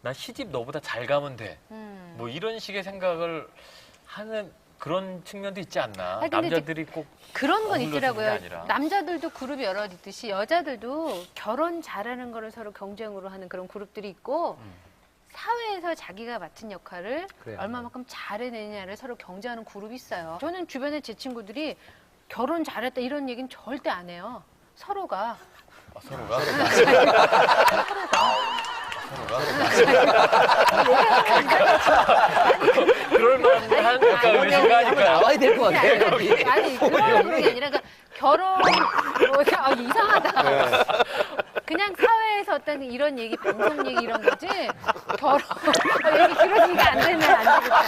나 시집 너보다 잘 가면 돼. 뭐 이런 식의 생각을 하는 그런 측면도 있지 않나. 아니, 근데 남자들이 꼭 그런 건 어눌러지는 게 있더라고요. 아니라. 남자들도 그룹이 여러 있듯이 여자들도 결혼 잘하는 거를 서로 경쟁으로 하는 그런 그룹들이 있고 사회에서 자기가 맡은 역할을 그래요. 얼마만큼 잘해내냐를 서로 경쟁하는 그룹이 있어요. 저는 주변에 제 친구들이 결혼 잘했다 이런 얘기는 절대 안 해요. 서로가. 서로가? 그럴 만한 하니까 의심하니까요. 나와야 될 것 같아. 여기. 아니 그런 게 아니라 그러니까 결혼 뭐 이상하다. 그냥 사회에서 어떤 이런 얘기, 방송 얘기 이런 거지 결혼 얘기 길어지니까 안 되면 안 되겠다.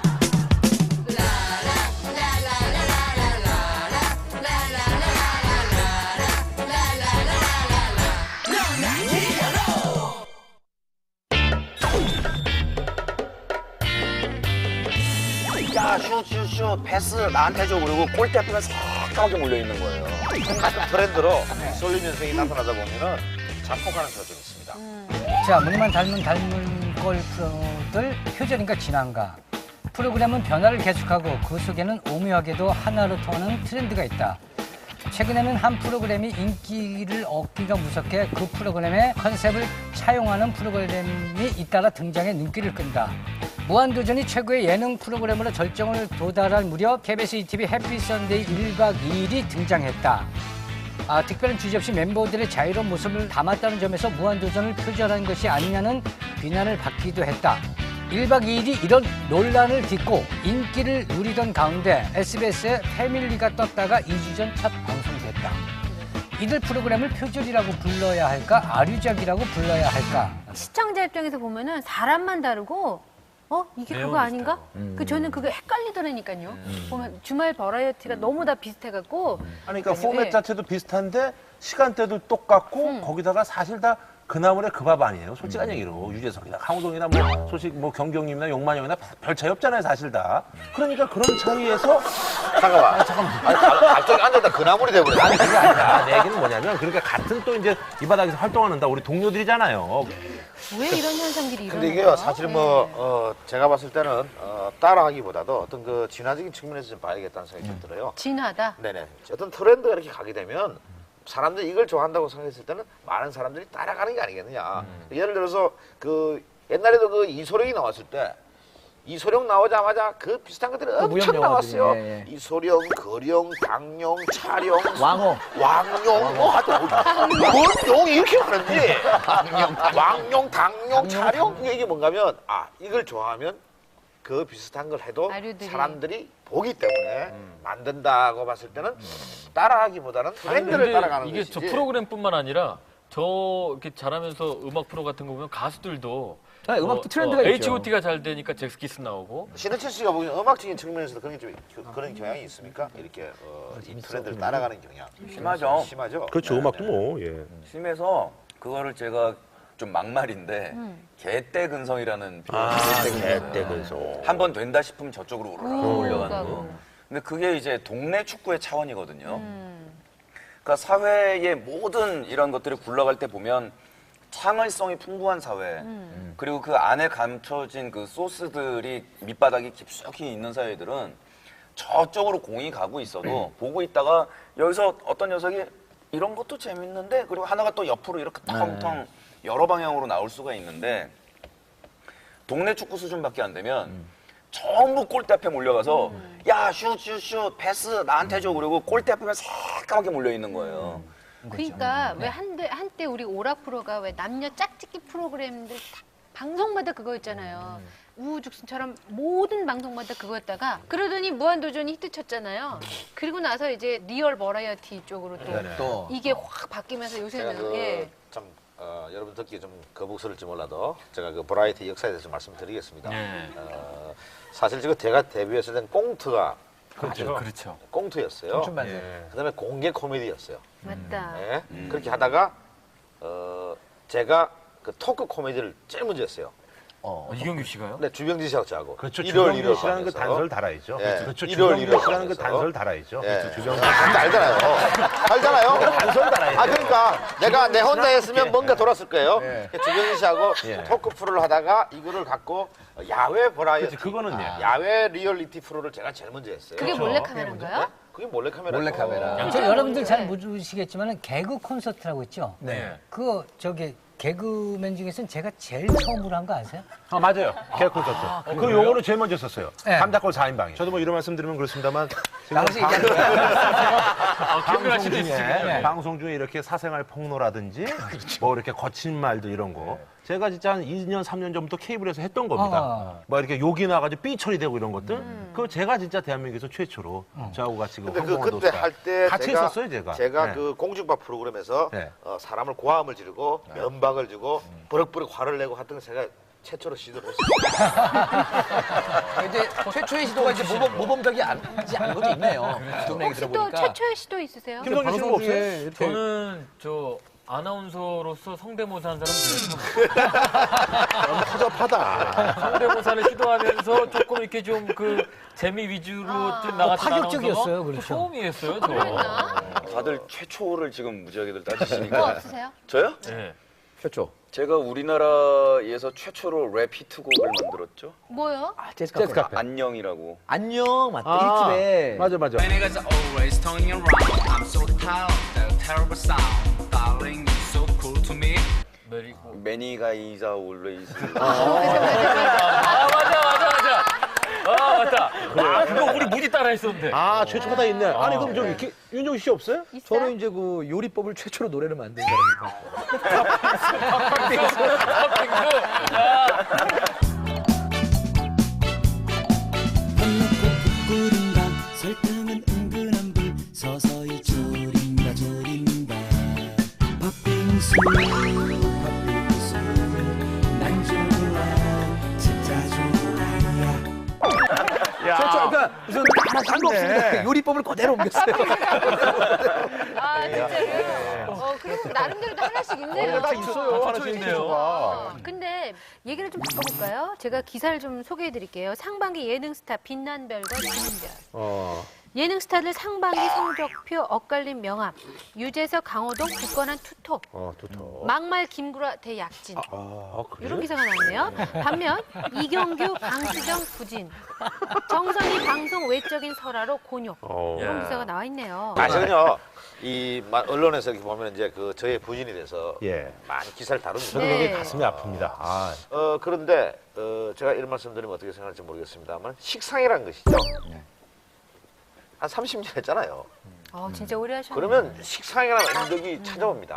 야, 슛, 패스 나한테 줘. 그리고 골대 앞에만 새까맣게 몰려있는 거예요. 같은 트렌드로 솔림 현상이 나타나다 보면은 자폭하는 수가 좀 있습니다. 자, 무늬만 닮은 골프들 표절인가 진화인가. 프로그램은 변화를 계속하고 그 속에는 오묘하게도 하나로 통하는 트렌드가 있다. 최근에는 한 프로그램이 인기를 얻기가 무섭게 그 프로그램의 컨셉을 차용하는 프로그램이 잇따라 등장해 눈길을 끈다. 무한도전이 최고의 예능 프로그램으로 절정을 도달할 무렵 KBS ETV 해피 선데이 1박 2일이 등장했다. 특별한 주제 없이 멤버들의 자유로운 모습을 담았다는 점에서 무한도전을 표절한 것이 아니냐는 비난을 받기도 했다. 1박 2일이 이런 논란을 딛고 인기를 누리던 가운데 SBS의 패밀리가 떴다가 2주 전 첫 방송됐다. 이들 프로그램을 표절이라고 불러야 할까? 아류작이라고 불러야 할까? 시청자 입장에서 보면은 사람만 다르고 이게 그거 아닌가? 저는 그게 헷갈리더라니까요. 보면 주말 버라이어티가 너무 다 비슷해갖고. 아니, 그러니까 포맷 자체도 비슷한데 시간대도 똑같고 거기다가 사실 다 그나물의 그 밥 아니에요. 솔직한 얘기로 유재석이나 강호동이나 뭐 솔직히 뭐 경경님이나 용만형이나 별 차이 없잖아요, 사실 다. 그러니까 그런 차이에서 잠깐만. 아니, 갑자기 앉았다 그나물이 돼버려. 아니 그게 아니라 내 얘기는 뭐냐면 그러니까 같은 또 이제 이 바닥에서 활동하는 다 우리 동료들이잖아요. 왜 이런 현상들이 일어나는 근데 이게요, 거야? 사실 뭐, 제가 봤을 때는, 따라하기보다도 어떤 그 진화적인 측면에서 좀 봐야겠다는 생각이 좀 들어요. 진화다. 네네. 어떤 트렌드가 이렇게 가게 되면 사람들이 이걸 좋아한다고 생각했을 때는 많은 사람들이 따라가는 게 아니겠느냐. 예를 들어서 그 옛날에도 그 이소룡이 나왔을 때 이소룡 나오자마자 그 비슷한 것들이 엄청 무협 나왔어요. 영화들이, 예, 예. 이소룡, 거룡, 당룡, 차룡, 왕호. 왕룡, 뭐 하여튼 뭔 용이 이렇게 많은지 왕룡, 당룡, 차룡 이게 뭔가면 아 이걸 좋아하면 그 비슷한 걸 해도 아류들이. 사람들이 보기 때문에 만든다고 봤을 때는 따라하기보다는 트렌드를 따라가는 이게 것이지. 저 프로그램뿐만 아니라 저 이렇게 잘하면서 음악 프로 같은 거 보면 가수들도 네, 음악도 트렌드가 있죠. H.O.T가 잘 되니까 잭스키스 나오고 신해철 씨가 보기엔 음악적인 측면에서도 그런 게 좀 그런 경향이 있습니까? 이렇게 이 트렌드를 따라가는 경향. 심하죠. 심하죠. 그렇죠. 음악도 뭐 예. 심해서 그거를 제가 좀 막말인데 개떼근성이라는 표현이 개떼근성. 한번 된다 싶으면 저쪽으로 올라가는 거. 가고. 근데 그게 이제 동네 축구의 차원이거든요. 그러니까 사회의 모든 이런 것들이 굴러갈 때 보면 창의성이 풍부한 사회, 그리고 그 안에 감춰진 그 소스들이 밑바닥이 깊숙이 있는 사회들은 저쪽으로 공이 가고 있어도 보고 있다가 여기서 어떤 녀석이 이런 것도 재밌는데 그리고 하나가 또 옆으로 이렇게 텅텅 여러 방향으로 나올 수가 있는데 동네 축구 수준밖에 안 되면 전부 골대 앞에 몰려가서 야 슛 패스 나한테 줘 그러고 골대 앞에만 새까맣게 몰려 있는 거예요. 그러니까 왜 한때 우리 오락 프로가 왜 남녀 짝짓기 프로그램들 다 방송마다 그거 있잖아요. 우후죽순처럼 모든 방송마다 그거였다가 그러더니 무한도전이 히트쳤잖아요. 그리고 나서 이제 리얼 버라이어티 쪽으로 또 이게 확 바뀌면서 제가 요새는 예. 참 여러분 듣기 좀 거북스러울지 몰라도 제가 그 버라이어티 역사에 대해서 말씀드리겠습니다. 네. 사실 제가 데뷔했을 때는 꽁트가 그렇죠. 꽁트였어요. 청춘만세. 그다음에 공개 코미디였어요. 맞다. 예? 그렇게 하다가 제가 그 토크 코미디를 제일 먼저 했어요. 이경규 씨가요? 네, 주병진 씨하고 저하고. 그렇죠. 1월 주병진 씨라는 그 밤에서. 단서를 달아야죠. 예. 그렇죠. 1월 주병진 씨라는 그 밤에서. 단서를 달아야죠. 예. 주병진 알잖아요. 알잖아요. 단서를 달아야죠. 아 그러니까 내가 내 혼자 했으면 뭔가 돌았을 거예요. 예. 주병진 씨하고 예. 토크 프로를 하다가 이거를 갖고 야외 버라이어티, 그렇지, 그거는 예. 야외 리얼리티 프로를 제가 제일 먼저 했어요. 그게 몰래 카메라인가요? 그게 몰래카메라. 몰래카메라. 저 여러분들 잘 모르시겠지만 개그 콘서트라고 있죠. 네. 그거 저기 개그맨 중에서는 제가 제일 처음으로 한 거 아세요? 아 맞아요. 개그 콘서트. 그 용어를 제일 먼저 썼어요. 네. 감자골 4인방이. 저도 뭐 이런 말씀 드리면 그렇습니다만 지금 당시 얘기하는 거야. 기억을 하시는 중에 방송 중에 이렇게 사생활 폭로라든지 뭐 이렇게 거친 말도 이런 거 제가 진짜 한 2년 3년 전부터 케이블에서 했던 겁니다. 뭐 이렇게 욕이 나가지고 삐처리 되고 이런 것들 그거 제가 진짜 대한민국에서 최초로 저하고 같이 그 근데 황봉원 그때 도스타 할 때 같이 했었어요 제가. 네. 그 공중파 프로그램에서 네. 사람을 고함을 지르고 면박을 주고 버럭버럭 화를 내고 했던 거 제가 최초로 시도를 했어요. 이제 최초의 시도가 이제 모범적이 아니지 않은 것도 있네요. 좀 얘기 혹시 또 들어보니까. 최초의 시도 있으세요? 김성준 씨는 뭐 없어요? 저는 저 아나운서로서 성대모사 한 사람 너무 허접하다. 성대모사를 시도하면서 조금 이렇게 좀 그 재미 위주로 좀 나갔던 파격적이었어요, 아나운서가 그렇죠. 처음이었어요, 저. 그랬나? 다들 최초를 지금 무지하게들 뭐 따지시니까 없으세요? 저요? 네. 최초. 제가 우리나라에서 최초로 랩 히트곡을 만들었죠. 뭐요? 재즈 재즈 카페. 카페. 안녕이라고. 안녕 맞다. 일집에. 맞아 맞아. When niggas are always turning around, I'm so tired of that terrible sound. Darling, you're so cool to me. 그리고 매니가 이자 올레이스. 아 맞아. 아 맞다. 아 그거 우리 무지 따라 했었는데. 아 최초가 다 있네. 아니 그럼 저기 윤종신 씨 없어요? 있어요? 저는 이제 그 요리법을 최초로 노래를 만든 사람입니다. 밥 넣고 끓인다 설탕은 은근한 불 서서히 졸인다 팥빙수 난 좋아 진짜 좋아 최초 그러니까 무슨 하나 다른 거 없습니다. 요리법을 그대로 옮겼어요. 아 진짜요? 그리고 나름대로도 하나씩 있네요. 다 있어요. 하나씩 있네요. 근데 얘기를 좀 바꿔볼까요? 제가 기사를 좀 소개해드릴게요. 상반기 예능 스타 빛난 별과 지는 별. 예능 스타들 상반기 성적표 엇갈린 명함. 유재석 강호동 굳건한 투톱. 좋다. 막말 김구라 대약진. 그래? 이런 기사가 나왔네요. 반면 이경규 강수정 부진. 정선이 방송 외적인 설화로 곤욕. 이런 기사가 나와 있네요. 사실은요 언론에서 이렇게 보면 이제 그 저의 부진이 돼서 예. 많이 기사를 다룹니다. 저도 네. 굉장히 가슴이 아픕니다. 아, 그런데 제가 이런 말씀드리면 어떻게 생각할지 모르겠습니다만 식상이라는 것이죠. 한 30년 했잖아요. 진짜 오래 하셨네요. 그러면 식상이라는 언덕이 찾아옵니다.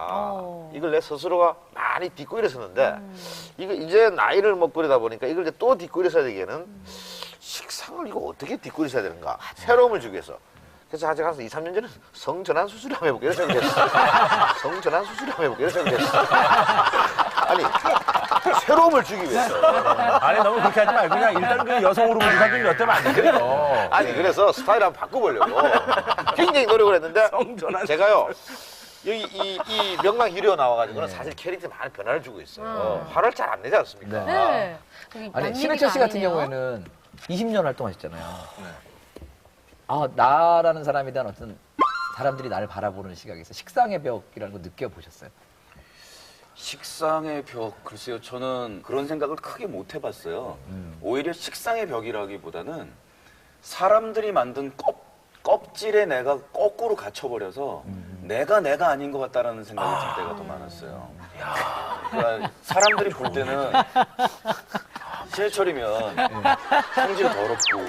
이걸 내 스스로가 많이 딛고 일어섰는데 이거 이제 나이를 먹고 이러다 보니까 이걸 이제 또 딛고 일어서야 되기에는 식상을 이거 어떻게 딛고 일어서야 되는가. 새로움을 주기 위해서. 그래서 아직 한 2, 3년 전에 성전환 수술을 한번 해볼게요. 이런 생각이 됐어. 성전환 수술을 한번 해볼게요. 이런 생각이 됐어. 아니, 새로움을 주기 위해서. 아니 너무 그렇게 하지 말고 그냥 일단 그 여성 호르몬 주사 좀 몇 대면 안 돼요. 아니, 그래서 스타일 한번 바꿔보려고 굉장히 노력을 했는데 제가요. 여기 이 명랑 히리오 나와가지고는 사실 캐릭터에 많은 변화를 주고 있어요. 화를 잘 안 내지 않습니까? 네. 아니 신해철 씨 같은 경우에는 20년 활동하셨잖아요. 아 나라는 사람에 대한 어떤 사람들이 나를 바라보는 시각에서 식상의 벽이라는 거 느껴보셨어요? 식상의 벽, 글쎄요. 저는 그런 생각을 크게 못 해봤어요. 오히려 식상의 벽이라기보다는 사람들이 만든 껍질에 내가 거꾸로 갇혀버려서 내가 아닌 것 같다라는 생각이 들 때가 더 많았어요. 그러니까 사람들이 볼 때는 신해철이면 성질 더럽고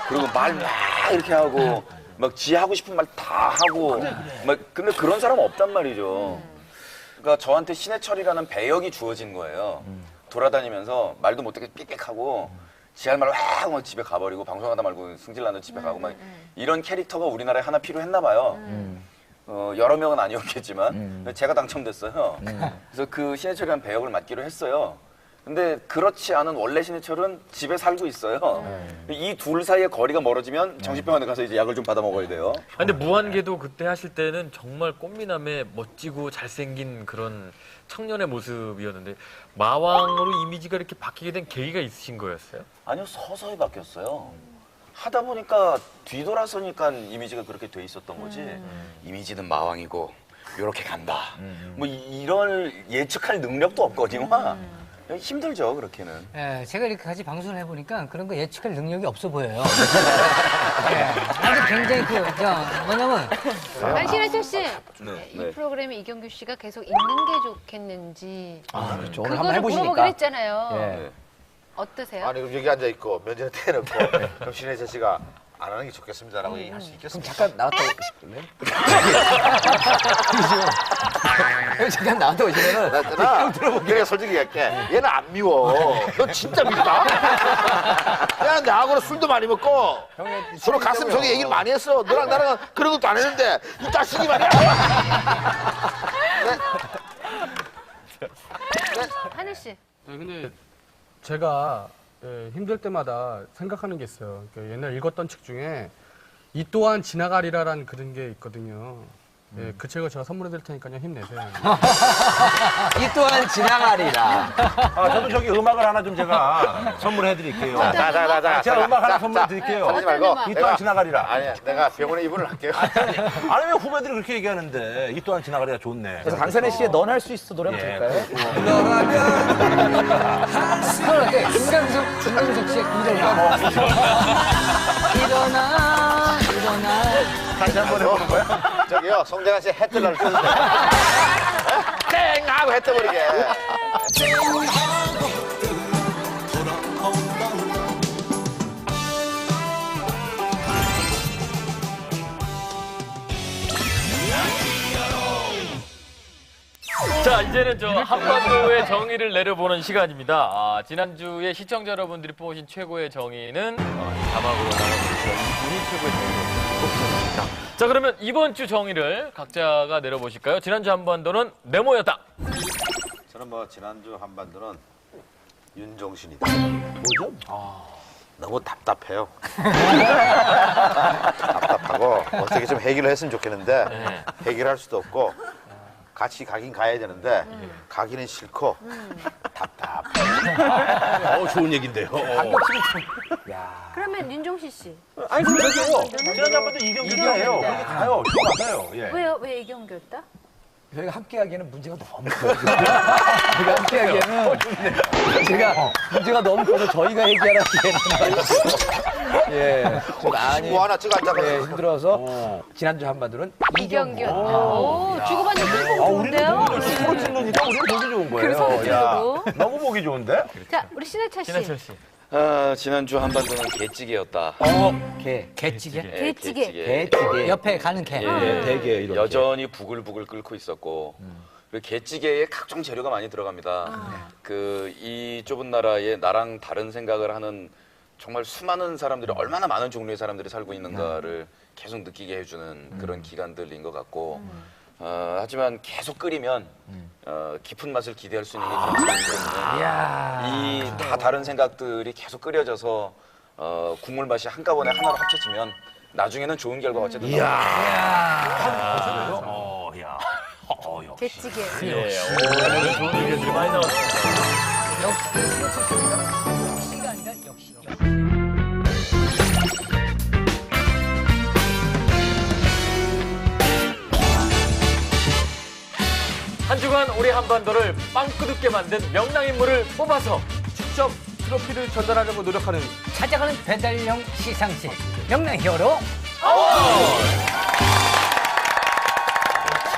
그리고 말 막 이렇게 하고 막 지 하고 싶은 말 다 하고 막 근데 그런 사람 없단 말이죠. 그러니까 저한테 신해철이라는 배역이 주어진 거예요. 돌아다니면서 말도 못하게 삑삑하고 지 할 말을 하고 막 집에 가버리고 방송하다 말고 승질나는 집에 가고 막 이런 캐릭터가 우리나라에 하나 필요했나 봐요. 여러 명은 아니었겠지만 제가 당첨됐어요. 그래서 그 신해철이라는 배역을 맡기로 했어요. 근데 그렇지 않은 원래 신해철은 집에 살고 있어요. 이 둘 사이의 거리가 멀어지면 정신병원에 가서 이제 약을 좀 받아 먹어야 돼요. 근데 무한궤도 그때 하실 때는 정말 꽃미남의 멋지고 잘생긴 그런 청년의 모습이었는데 마왕으로 이미지가 이렇게 바뀌게 된 계기가 있으신 거였어요? 아니요, 서서히 바뀌었어요. 하다 보니까 뒤돌아서니까 이미지가 그렇게 돼 있었던 거지. 이미지는 마왕이고 이렇게 간다. 뭐 이런 예측할 능력도 없거든요. 힘들죠, 그렇게는. 예, 제가 이렇게 같이 방송을 해보니까 그런 거 예측할 능력이 없어 보여요. 예, 아주 굉장히 뭐냐면 아니, 신해철 씨, 네. 이 프로그램에 이경규 씨가 계속 있는 게 좋겠는지 아 그렇죠. 오늘 한번 그거를 해보시니까. 물어보기로 했잖아요. 예. 어떠세요? 아니, 그럼 여기 앉아있고 면전에 대놓고 그럼 신혜철 씨가 안 하는 게 좋겠습니다라고 얘기할 수 그럼 있겠습니까? 잠깐 나갔다 오실래요? 잠깐 나갔다 오시면은 나잖아. 내가 솔직히 얘기할게. 얘는 안 미워. 너 진짜 밉다. 야, 나하고는 술도 많이 먹고 서로 가슴 속에 얘기를 많이 했어. 너랑 나랑 그런 것도 안 했는데 이 자식이 말이야. 하늘 씨. 네, 근데 제가 힘들 때마다 생각하는 게 있어요. 옛날 읽었던 책 중에 이 또한 지나가리라라는 그런 게 있거든요. 그 책을 제가 선물해 드릴 테니까요. 힘내세요. 이 또한 지나가리라. 아, 저도 저기 음악을 하나 좀 제가 선물해 드릴게요. 자. 제가 음악 하나 선물해 드릴게요. 하지 말고. 이 또한 지나가리라. 아니야, 내가 병원에 입원을 할게요. 아니 왜 후배들이 그렇게 얘기하는데 이 또한 지나가리가 좋네. 그래서 강산혜 씨의 넌 할 수 있어 노래 한번 예. 들을까요? 그런데 김강석 씨의 일어나 다시 한번 해보는 거야? 저기요, 송재관 씨 해뜰라를 뜯으세요. 땡! 하고 해뜨버리게. 자, 이제는 저 한반도의 정의를 내려보는 시간입니다. 아, 지난주에 시청자 여러분들이 뽑으신 최고의 정의는 자막으로 나와주셔서 이분이 최고의 정의로 뽑히셨습니다. 자, 그러면 이번 주 정의를 각자가 내려보실까요? 지난주 한반도는 네모였다. 저는 뭐 지난주 한반도는 윤종신이다. 뭐죠? 너무 답답해요. 답답하고 어떻게 좀 해결을 했으면 좋겠는데 해결할 수도 없고 같이 가긴 가야 되는데 가기는 싫고 답답해. 좋은 얘긴데요. 그러면 윤종신 씨. 아니 저기요. 지난주 한번도 이경규잖아요. 그렇게 가요. 저 맞아요. 예. 왜요? 왜 이경규였다? 저희가 함께하기에는 문제가 너무 커요. 저희가 함께하기에는 제가 문제가 너무 커서 저희가 얘기하기에는 예, 좀 많이 뭐 하나 찍어 앉아가지고. 예, 힘들어서 지난주 한반도는 이경규. 오, 주고받는 거 좋은데요? 서로 찍으니까 우리는 보기 좋은 거예요. 그래서 서로 찍고. 너무 보기 좋은데? 자, 우리 신해철 씨. 신해철 씨. 지난주 한반도는 개찌개였다. 개찌개? 개찌개. 개찌개 옆에 가는 개. 되게 이렇게. 여전히 부글부글 끓고 있었고 그리고 개찌개에 각종 재료가 많이 들어갑니다. 그 이 좁은 나라에 나랑 다른 생각을 하는 정말 수많은 사람들이 얼마나 많은 종류의 사람들이 살고 있는가를 계속 느끼게 해주는 그런 기간들인 것 같고 하지만 계속 끓이면 깊은 맛을 기대할 수 있는 게 김치이기 때문에 이 다 다른 생각들이 계속 끓여져서 국물 맛이 한꺼번에 하나로 합쳐지면 나중에는 좋은 결과가 어쨌든 나옵니다. 개찌개. 예, 오늘 좋은 의견들이 많이 나왔습니다. 역시가 아니라 역시. 한 주간 우리 한반도를 빵꾸둡게 만든 명랑인물을 뽑아서 직접 트로피를 전달하려고 노력하는 찾아가는 배달용 시상식 명랑 히어로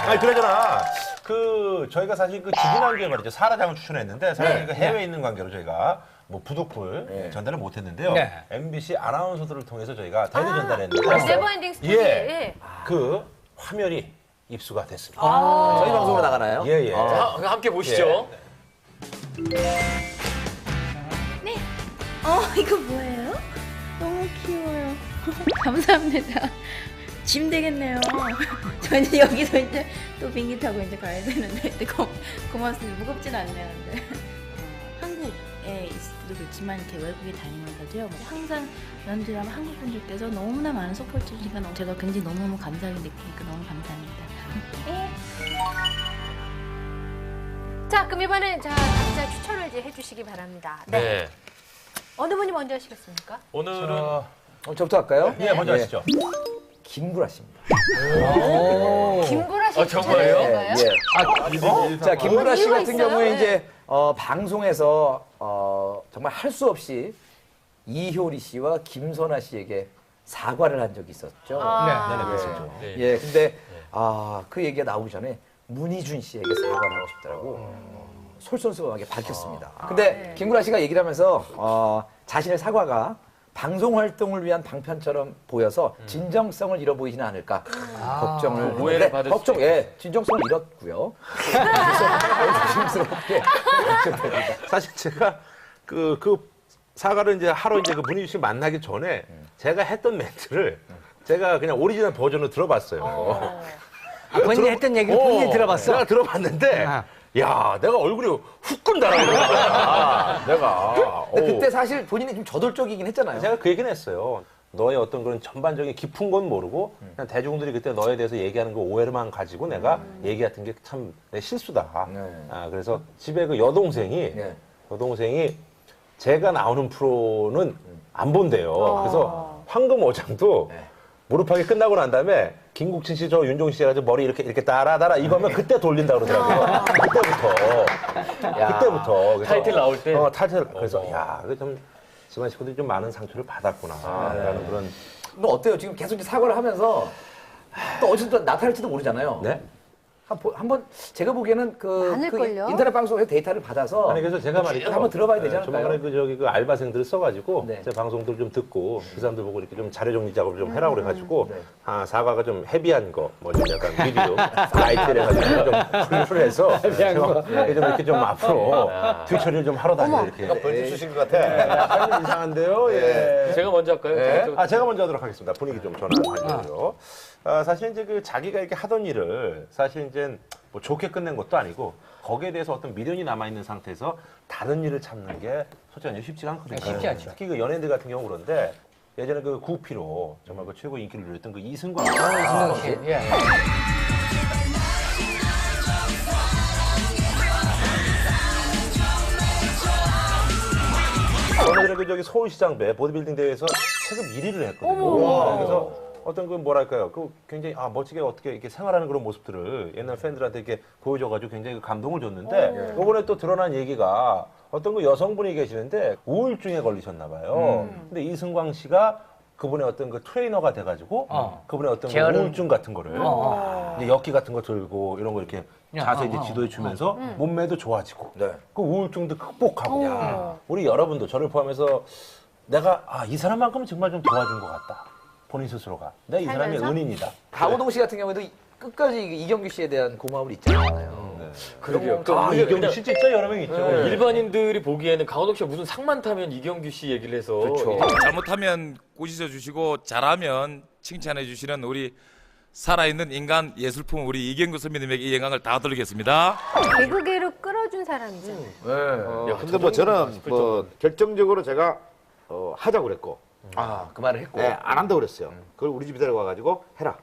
아니 그러잖아. 그 저희가 사실 그 지지난주에 말이죠 사라장을 추천했는데 사실 그 해외에 있는 관계로 저희가 뭐 부독풀 전달을 못했는데요. 네. MBC 아나운서들을 통해서 저희가 대대 전달했는데 네버엔딩 스토리. 예, 그 화면이 입수가 됐습니다. 저희 방송으로 나가나요? 예예. 함께 보시죠. 이거 뭐예요? 너무 귀여워요. 감사합니다. 짐 되겠네요. 저는 여기서 이제 또 비행기 타고 이제 가야 되는데 고맙습니다. 무겁진 않네요. 근데. 한국에 있을 때도 그렇지만 이렇게 외국에 다니면서도요. 항상 연주하면 한국 분들께서 너무나 많은 서포트 주시니까 제가 굉장히 너무너무 감사하게 느끼니까 너무 감사합니다. 자, 그럼 이번엔 각자 추천을 이제 해주시기 바랍니다. 네. 어느 분이 먼저 하시겠습니까? 오늘은 저부터 할까요? 예, 먼저 하시죠. 김구라 씨입니다. 김구라 씨 정말요? 추천해주신가요? 자, 김구라 씨 이유가 같은 있어요? 경우에 네. 이제 방송에서 정말 할 수 없이 이효리 씨와 김선아 씨에게 사과를 한 적이 있었죠. 네. 예, 근데 그 얘기가 나오기 전에 문희준 씨에게 사과를 하고 싶다라고 솔선수범하게 밝혔습니다. 근데 김구라 씨가 얘기를 하면서 자신의 사과가 방송 활동을 위한 방편처럼 보여서 진정성을 잃어보이지는 않을까 걱정을 오해를 했는데 받을 걱정, 수도 예, 진정성을 잃었고요. 그래서 조심스럽게 사실 제가 그 사과를 이제 하러 이제 그 문희준 씨 만나기 전에 제가 했던 멘트를 제가 그냥 오리지널 버전으로 들어봤어요. 본인이 했던 얘기를 본인이 들어봤어? 내가 들어봤는데, 야, 내가 얼굴이 후끈 달아오르더라. 내가. 근데 그때 사실 본인이 좀 저돌적이긴 했잖아요. 제가 그 얘기는 했어요. 너의 어떤 그런 전반적인 깊은 건 모르고 그냥 대중들이 그때 너에 대해서 얘기하는 거 오해를만 가지고 내가 얘기했던 게 참 내 실수다. 그래서 집에 그 여동생이 제가 나오는 프로는 안 본대요. 그래서 황금어장도 무릎하게 끝나고 난 다음에 김국진 씨, 저 윤종신 씨가 머리 이렇게 따라따라 이거면 그때 돌린다 그러더라고요. 그때부터. 그래서, 타이틀 나올 때? 타이틀. 그래서, 야, 그 좀, 집안 식구들이 좀 많은 상처를 받았구나. 라는 그런. 뭐 어때요? 지금 계속 이제 사과를 하면서 또 어디서 또 나타날지도 모르잖아요. 네? 한번 제가 보기에는 많을걸요? 인터넷 방송에서 데이터를 받아서 아니, 그래서 제가 말이죠. 한번 들어봐야 되지 않을까요? 조만간에 그 알바생들을 써가지고 네. 제 방송들 좀 듣고 그 사람들 보고 이렇게 좀 자료 정리 작업을 좀 해라 그래가지고 사과가 좀 헤비한 거, 뭐 좀 약간 비디오, 라이트를 해가지고 좀 풀해서 좀 이렇게 좀 앞으로 뒤처리를 좀 하러 다니고 이렇게. 벌칙 주신 것 같아. 좀 이상한데요. 예. 제가 먼저 할까요? 네. 제가 먼저 하도록 하겠습니다. 분위기 좀 전환하려고요. 사실 이제 그 자기가 이렇게 하던 일을 사실 이제 뭐 좋게 끝낸 것도 아니고 거기에 대해서 어떤 미련이 남아 있는 상태에서 다른 일을 찾는 게 솔직히 쉽지가 않거든요. 쉽지 않죠. 특히 그 연예인들 같은 경우 그런데 예전에 그 구피로 정말 그 최고 인기를 누렸던 그 이승관 이승관 씨. 예. 얼마 전에 그 저기 서울시장배 보디빌딩 대회에서 체급 1위를 했거든요. 그래서 어떤 그 뭐랄까요, 그 굉장히 멋지게 어떻게 이렇게 생활하는 그런 모습들을 옛날 팬들한테 이렇게 보여줘가지고 굉장히 감동을 줬는데 이번에 또 드러난 얘기가 어떤 그 여성분이 계시는데 우울증에 걸리셨나 봐요. 근데 이승광 씨가 그분의 어떤 그 트레이너가 돼가지고 그분의 어떤 그 우울증 같은 거를 이제 엿기 같은 거 들고 이런 거 이렇게 자세 이제 지도해 주면서 몸매도 좋아지고 그 우울증도 극복하고 우리 여러분도 저를 포함해서 내가 이 사람만큼은 정말 좀 도와준 것 같다. 본인 스스로가. 내가 이 사람의 은인이다. 강호동 씨 같은 경우에도 끝까지 이경규 씨에 대한 고마움을 잊지 않았나요? 그러게요. 이경규 씨 진짜 여러 명 있죠. 일반인들이 보기에는 강호동 씨가 무슨 상만 타면 이경규 씨 얘기를 해서 잘못하면 꾸짖어 주시고 잘하면 칭찬해 주시는 우리 살아있는 인간 예술품 우리 이경규 선배님에게 이 영광을 다 돌리겠습니다. 개그계로 끌어준 사람이잖아요. 근데 뭐 저는 뭐 결정적으로 제가 하자고 그랬고 그 말을 했고. 네, 안 한다고 그랬어요. 그걸 우리 집에 데려가가지고 해라.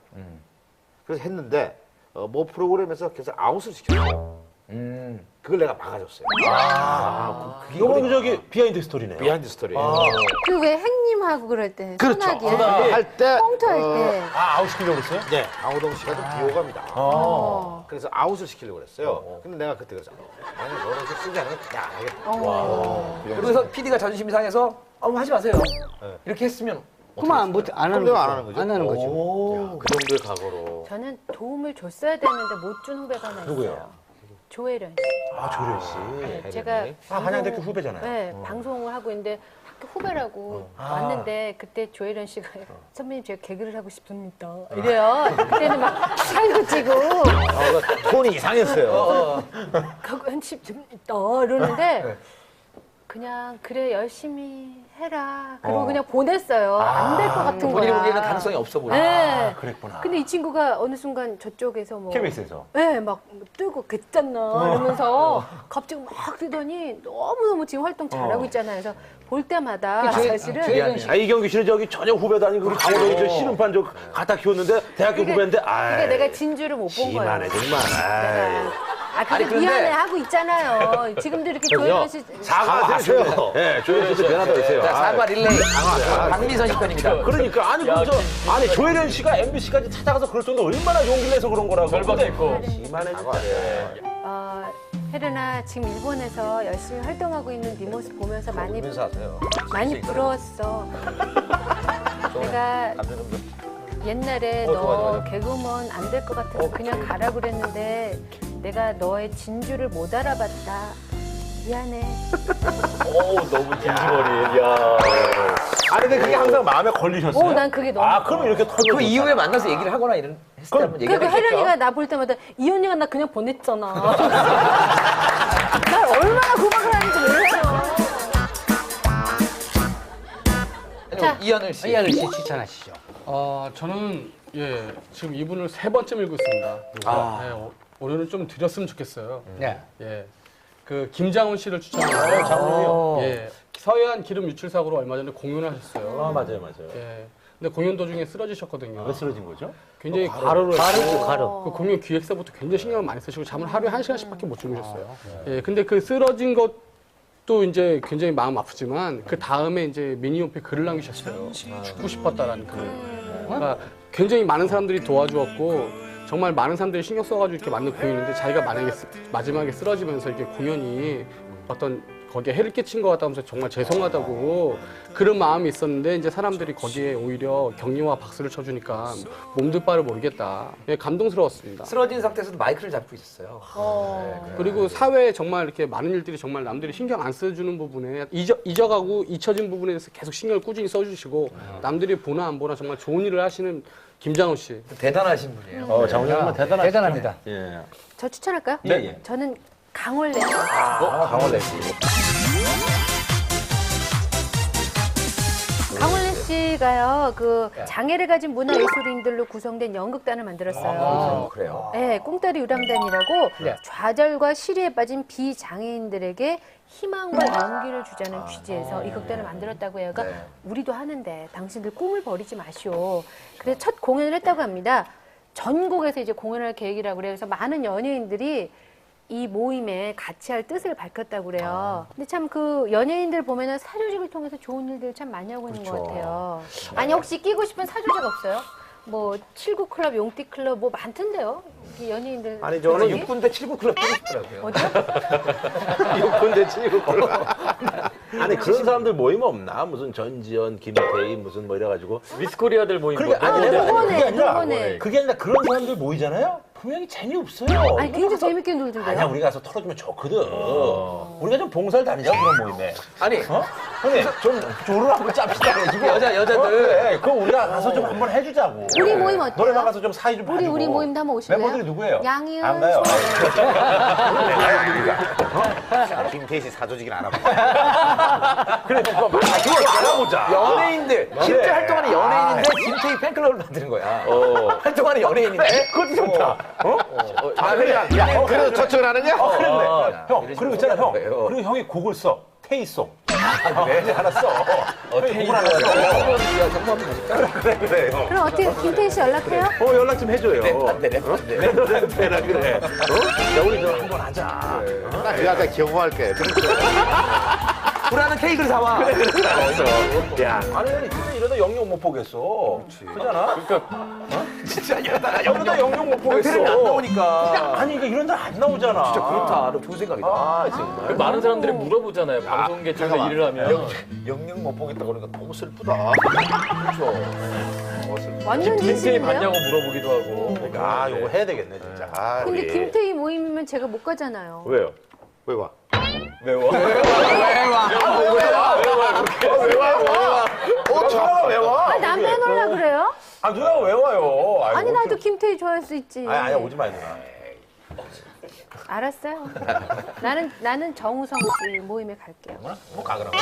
그래서 했는데 모 프로그램에서 계속 아웃을 시켰어요. 그걸 내가 막아줬어요. 이거는 저기 비하인드 스토리네요. 비하인드 스토리. 그 왜 행님하고 그럴 때 그렇죠. 소나기 할 때 꽁트 할 때. 아웃시키려고 그랬어요? 네, 강호동 씨가 좀 비호감이다. 그래서 아웃을 시키려고 그랬어요. 근데 내가 그때 그래서 아니 너는 좀 쓰지 않으면 그냥 안 하겠다. 그래서 PD가 자존심이 상해서 하지 마세요. 이렇게 했으면 그럼 안 하는 내가 안 하는 거죠. 안 하는 거죠. 그 정도의 각오로. 저는 도움을 줬어야 되는데 못 준 후배가 하나 있어요. 누구요? 조혜련 씨. 조련 씨. 네, 제가 한양대교 후배잖아요. 네, 방송을 하고 있는데 학교 후배라고 왔는데 그때 조혜련 씨가 선배님 제가 개그를 하고 싶습니다. 이래요. 그때는 막 사진도 찍고 톤이 이상했어요. 가고 싶습니다. 이러는데 그냥 그래 열심히 해라. 그리고 그냥 보냈어요. 안 될 것 같은 거야. 본인이 보기에는 가능성이 없어 보여. 네. 그랬구나. 근데 이 친구가 어느 순간 저쪽에서 뭐 KBS에서. 네, 막 뜨고 괜찮나 이러면서 갑자기 막 뜨더니 너무너무 지금 활동 잘하고 있잖아요. 그래서 볼 때마다 사실은 이경규 씨는 저기 전혀 후배도 아니고 강호동이 저 씨름판 저 갖다 키웠는데 대학교 후배인데 그게 내가 진주를 못 본 거예요. 심하네 정말. 아니, 근데 미안해 하고 있잖아요. 지금도 이렇게 조혜련 씨 사과하세요. 네, 조혜련 씨도 변화가 있어요. 자, 사과 릴레이. 박민선 씨 편입니다. 그러니까 아니 조혜련 씨가 MBC까지 찾아가서 그럴 정도 얼마나 용기를 내서 그런 거라고. 절박했고. 심하네 진짜. 혜련아 지금 일본에서 열심히 활동하고 있는 네 모습 보면서 많이 부러웠어. 내가 옛날에 너 개그우먼 안 될 것 같아서 그냥 가라 그랬는데 내가 너의 진주를 못 알아봤다. 미안해. 너무 진지머리. 야. 아니 근데 그게 항상 마음에 걸리셨어요? 난 그게 너무. 그럼 이렇게 그 이후에 만나서 얘기를 하거나 이런 했을 때 한번 얘기를 그러니까 했겠죠. 혜련이가 나 볼 때마다 이 언니가 나 그냥 보냈잖아. 날 얼마나 구박을 하는지 몰라요. 자, 이현을 씨. 이현을 씨 추천하시죠. 저는 지금 이분을 3번째 밀고 있습니다. 오늘은 좀 드렸으면 좋겠어요. 네. 그 김장훈 씨를 추천해요. 장훈이요? 서해안 기름 유출 사고로 얼마 전에 공연을 하셨어요. 맞아요. 근데 공연 도중에 쓰러지셨거든요. 왜 쓰러진 거죠? 굉장히 과로를 했고 가루. 그 공연 기획사부터 굉장히 신경을 많이 쓰시고 잠을 하루에 1시간씩밖에 못 주무셨어요. 근데 그 쓰러진 것도 이제 굉장히 마음 아프지만 그 다음에 이제 미니홈피 글을 남기셨어요. 죽고 싶었다라는 글을. 그러니까 굉장히 많은 사람들이 도와주었고 정말 많은 사람들이 신경 써가지고 이렇게 만든 공연인데 자기가 만약에 마지막에 쓰러지면서 이렇게 공연이 어떤 거기에 해를 끼친 것 같다면서 정말 죄송하다고 그런 마음이 있었는데 이제 사람들이 거기에 오히려 격려와 박수를 쳐주니까 몸둘 바를 모르겠다. 감동스러웠습니다. 쓰러진 상태에서도 마이크를 잡고 있었어요. 그리고 사회에 정말 이렇게 많은 일들이 정말 남들이 신경 안 써주는 부분에 잊어가고 잊혀진 부분에 대해서 계속 신경을 꾸준히 써주시고 남들이 보나 안 보나 정말 좋은 일을 하시는 김장훈 씨. 대단하신 분이에요. 장훈이 정말 대단합니다. 저 추천할까요? 네. 저는 강원래 씨. 강원래 씨. 강원래 씨가요, 그 장애를 가진 문화예술인들로 구성된 연극단을 만들었어요. 그래요. 네, 꽁다리 유람단이라고 좌절과 시리에 빠진 비장애인들에게 희망과 용기를 주자는 취지에서 이 극단을 만들었다고 해요. 그러니까 우리도 하는데 당신들 꿈을 버리지 마시오. 그래서 첫 공연을 했다고 합니다. 전국에서 이제 공연할 계획이라고 그래요. 그래서 많은 연예인들이 이 모임에 같이 할 뜻을 밝혔다고 그래요. 근데 참 그 연예인들 보면은 사조직을 통해서 좋은 일들 참 많이 하고 있는 것 같아요. 아니 혹시 끼고 싶은 사조직 없어요? 뭐 79 클럽, 용띠 클럽 뭐 많던데요. 이게 연예인들. 아니 저는 그쪽이? 6군대 7구 클럽 뛰고 싶더라고요. 어디요? 6군데 7구 클럽. 아니 그런 사람들 모임 없나? 무슨 전지현, 김태희 무슨 뭐 이래가지고. 미스코리아들 모임. 그러니까 뭐 아니 내가 그거네, 그게 아니라 그거네. 그게 아니라 그런 사람들 모이잖아요. 분명히 재미없어요. 아니 굉장히 재밌게 놀던데요. 아니야 우리가 가서 털어주면 좋거든. 우리가 좀 봉사를 다니자 그런 모임에. 아니 형님 좀 조를 한번 짭시다. 그래가지고. 여자들 그래. 그거 우리가 가서 좀 한번 해주자고. 우리 모임 어때요? 노래방 가서 좀 사이 좀 봐주고. 우리 모임도 한번 오실래요? 멤버들이 누구예요? 양희은, 안 가요. 김태희 씨 사조직은 알아봐. 그래 그거 알아보자. 연예인들 실제 활동하는 연예인인데 김태희 팬클럽을 만드는 거야. 활동하는 연예인인데 그것도 좋다. 아 그래. 야, 그래서 초청을 하느냐? 그런데 형 이런 그리고 식으로 있잖아 형. 하는 거예요. 그리고 형이 곡을 써. 테이송. 그래? 하나 써. 형이 곡을 하나 써. 정보 한번 가질까? 그래 형. 그럼 어떻게 김태희 씨 연락해요? 연락 좀 해줘요. 랩한데. 랩해라 그래. 야 우리 좀 한번 하자. 나 그거 아까 경호할게. 우리는 케이크를 사와. 야, 아니 진짜 이러다 영영 못 보겠어. 그잖아. 그러니까 진짜 이러다가 이러다 영영 못 보겠어. 안 나오니까. 아니 이게 이런 데안 나오잖아. 진짜 그렇다. 좋은 생각이다. 아 정말. 많은 사람들이 물어보잖아요. 방송계에서 일을 하면. 영영 못 보겠다 그러니까 너무 슬프다. 완전 김태희 진심인데요? 봤냐고 물어보기도 하고. 아 이거 해야 되겠네 진짜. 아, 근데 우리. 김태희 모임이면 제가 못 가잖아요. 왜요? 왜 와? 왜 와? 누나가 왜 와? 아, 남 빼놓으려 그래요? 아 누나가 왜 와요? 아니 나도 김태희 좋아할 수 있지. 아니 오지 마요 누나. 알았어요. 나는 정우성 씨 모임에 갈게요. 뭐 가 그럼.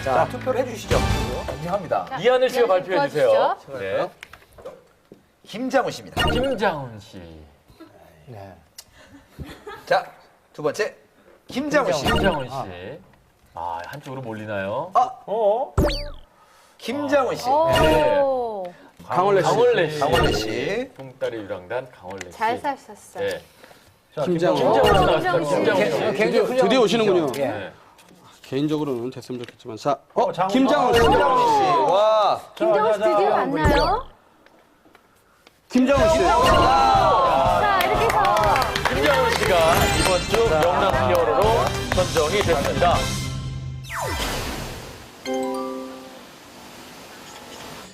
자, 투표를 해주시죠. 인정합니다. 이하늘 씨가 발표해 주세요. 도와주시죠. 네. 김장훈 씨입니다. 김장훈 씨. 자, 두 번째 김장훈 씨. 김장훈 씨. 아, 한쪽으로 몰리나요? 김장훈 씨. 오, 강원래 씨. 강원래 씨. 강원래 씨. 붕다리 유랑단 강원래 씨. 잘 사셨어. 네. 김장훈. 김장훈 씨 나왔습니다. 김장훈 씨. 김장훈 씨. 굉장히 훌륭한 드디어 오시는군요. 분이죠. 예. 네. 개인적으로는 됐으면 좋겠지만 자, 장훈. 김장훈 씨. 김장훈 씨. 와. 김정은 씨 드디어 만나요? 김장훈 씨. 자, 이렇게 해서 김장훈 씨가 이번 주 명랑 히어로로 선정이 됐습니다.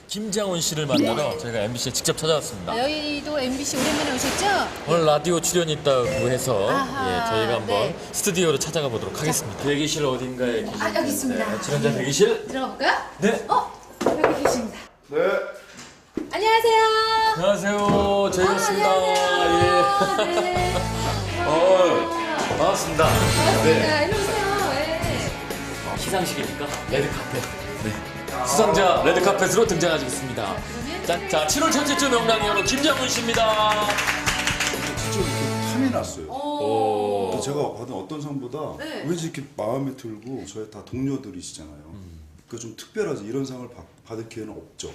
김장훈 씨를 만나러 저희가 MBC에 직접 찾아왔습니다. 여의도 MBC 오랜만에 오셨죠? 오늘 라디오 출연이 있다고 해서 아하, 예, 저희가 한번 네. 스튜디오로 찾아가 보도록 하겠습니다. 대기실 어딘가에 계십니다. 여기 있습니다. 출연자 대기실. 들어가 볼까요? 네. 여기 계십니다. 네. 안녕하세요. 안녕하세요. 저희였습니다. 안녕하세요. 예. 네. 반갑습니다. 반갑습니다. 일로 오세요. 네. 시상식이니까 레드카펫. 네. 수상자 레드카펫으로 등장하겠습니다. 자, 7월 첫째 주 명랑 히어로 김장훈 씨입니다. 직접 이렇게 탐이 났어요. 제가 받은 어떤 상보다 왠지 이렇게 마음에 들고 저희 다 동료들이시잖아요. 그러니까 좀 특별하지 이런 상을 받을 기회는 없죠.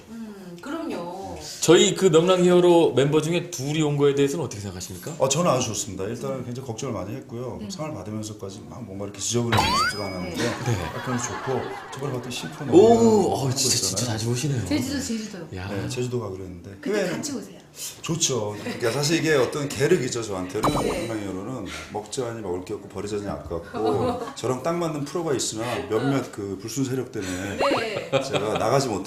그럼요. 저희 그 명랑 히어로 멤버 중에 둘이 온 거에 대해서는 어떻게 생각하십니까? 저는 아주 좋습니다. 일단은 굉장히 걱정을 많이 했고요. 상을 받으면서까지 막 뭔가 이렇게 지저분해지고 싶지가 않았는데 약간 좋고 저번에 봤던 심포 진짜 자주 오시네요. 제주도요. 야. 네, 제주도가 그랬는데 그때 같이 오세요. 좋죠. 그러니까 사실 이게 어떤 계륵이죠 저한테는. 명랑히어로는 먹자니 먹을 게 없고 버리자니 아깝고 저랑 딱 맞는 프로가 있으나 몇몇 그 불순 세력 때문에 제가 나가지 못하는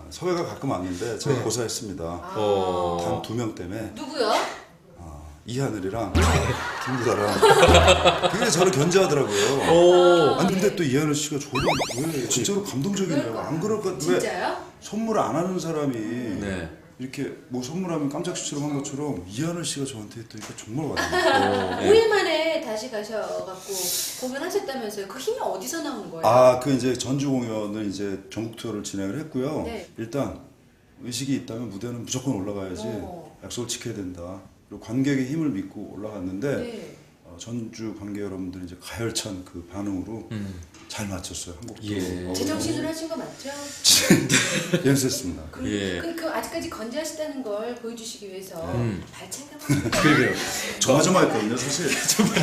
섭외가 가끔 왔는데 제가 고사했습니다. 단 2명 때문에. 누구요? 이하늘이랑 김구다랑 굉장히 저를 견제하더라고요. 아니 근데 또 이하늘 씨가 저를 왜 진짜로 감동적이네요. 안 그럴 것 같아. 왜 선물 안 하는 사람이 이렇게 뭐 선물하면 깜짝 수치로 한 것처럼 이하늘 씨가 저한테 했더니까 정말 와닿네요. 5일 만에 다시 가셔갖고 공연하셨다면서요? 그 힘이 어디서 나오는 거예요? 그 이제 전주 공연을 이제 전국 투어를 진행을 했고요. 일단 의식이 있다면 무대는 무조건 올라가야지 약속을 지켜야 된다. 그리고 관객의 힘을 믿고 올라갔는데 전주 관계 여러분들이 이제 가열찬 그 반응으로 잘 맞췄어요. 한국도. 제정신으로 하신 거 맞죠? 연습했습니다. 그 아직까지 건재하시다는 걸 보여주시기 위해서 발차기 한번 그러게요. 조마조마했거든요, 사실.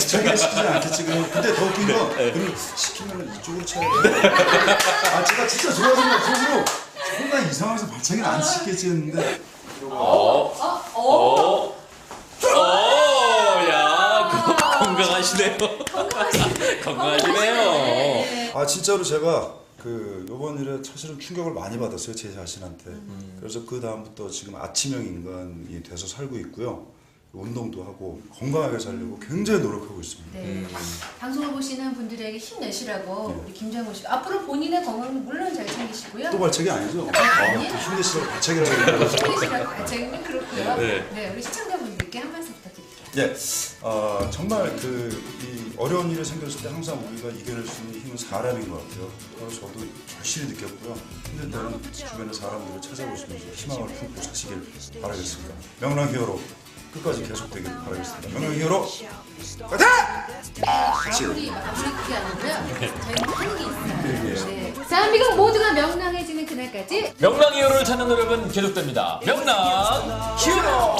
자기가 시키지 않겠지. 근데 더 웃긴 건 그걸 시키면 이쪽으로 쳐야 돼요. 아, 제가 진짜 조마조마 속으로 정말 이상해서 발차기는 안 치겠지 했는데. 야, 건강하시네요. 건강하시네요. 아, 진짜로 제가 그 요번 일에 사실은 충격을 많이 받았어요, 제 자신한테. 그래서 그 다음부터 지금 아침형 인간이 돼서 살고 있고요. 운동도 하고 건강하게 살려고 굉장히 노력하고 있습니다. 네. 방송을 보시는 분들에게 힘내시라고 우리 김장훈 씨가 앞으로 본인의 건강은 물론 잘 챙기시고요. 또 발차기 아니죠? 아니에요. 힘내시라고 발차기라고 얘기해요. 힘내시라고 발차기는 그렇고요. 네. 네, 우리 시청자분들께 한 말씀 부탁드릴게요. 예, 정말 이 어려운 일이 생겼을 때 항상 우리가 이겨낼 수 있는 힘은 사람인 것 같아요. 그래서 저도 절실히 느꼈고요. 힘들 때는 주변의 사람들을 찾아보시면서 희망을 품고 사시길 바라겠습니다. 명랑 히어로 끝까지 계속되길 바라겠습니다. 명랑 히어로 파이팅! 우리 그게 아니고요. 저희는 하는 게 있어요. 네. 대한민국 모두가 명랑해지는 그날까지 명랑 히어로를 찾는 노력은 계속됩니다. 명랑 히어로!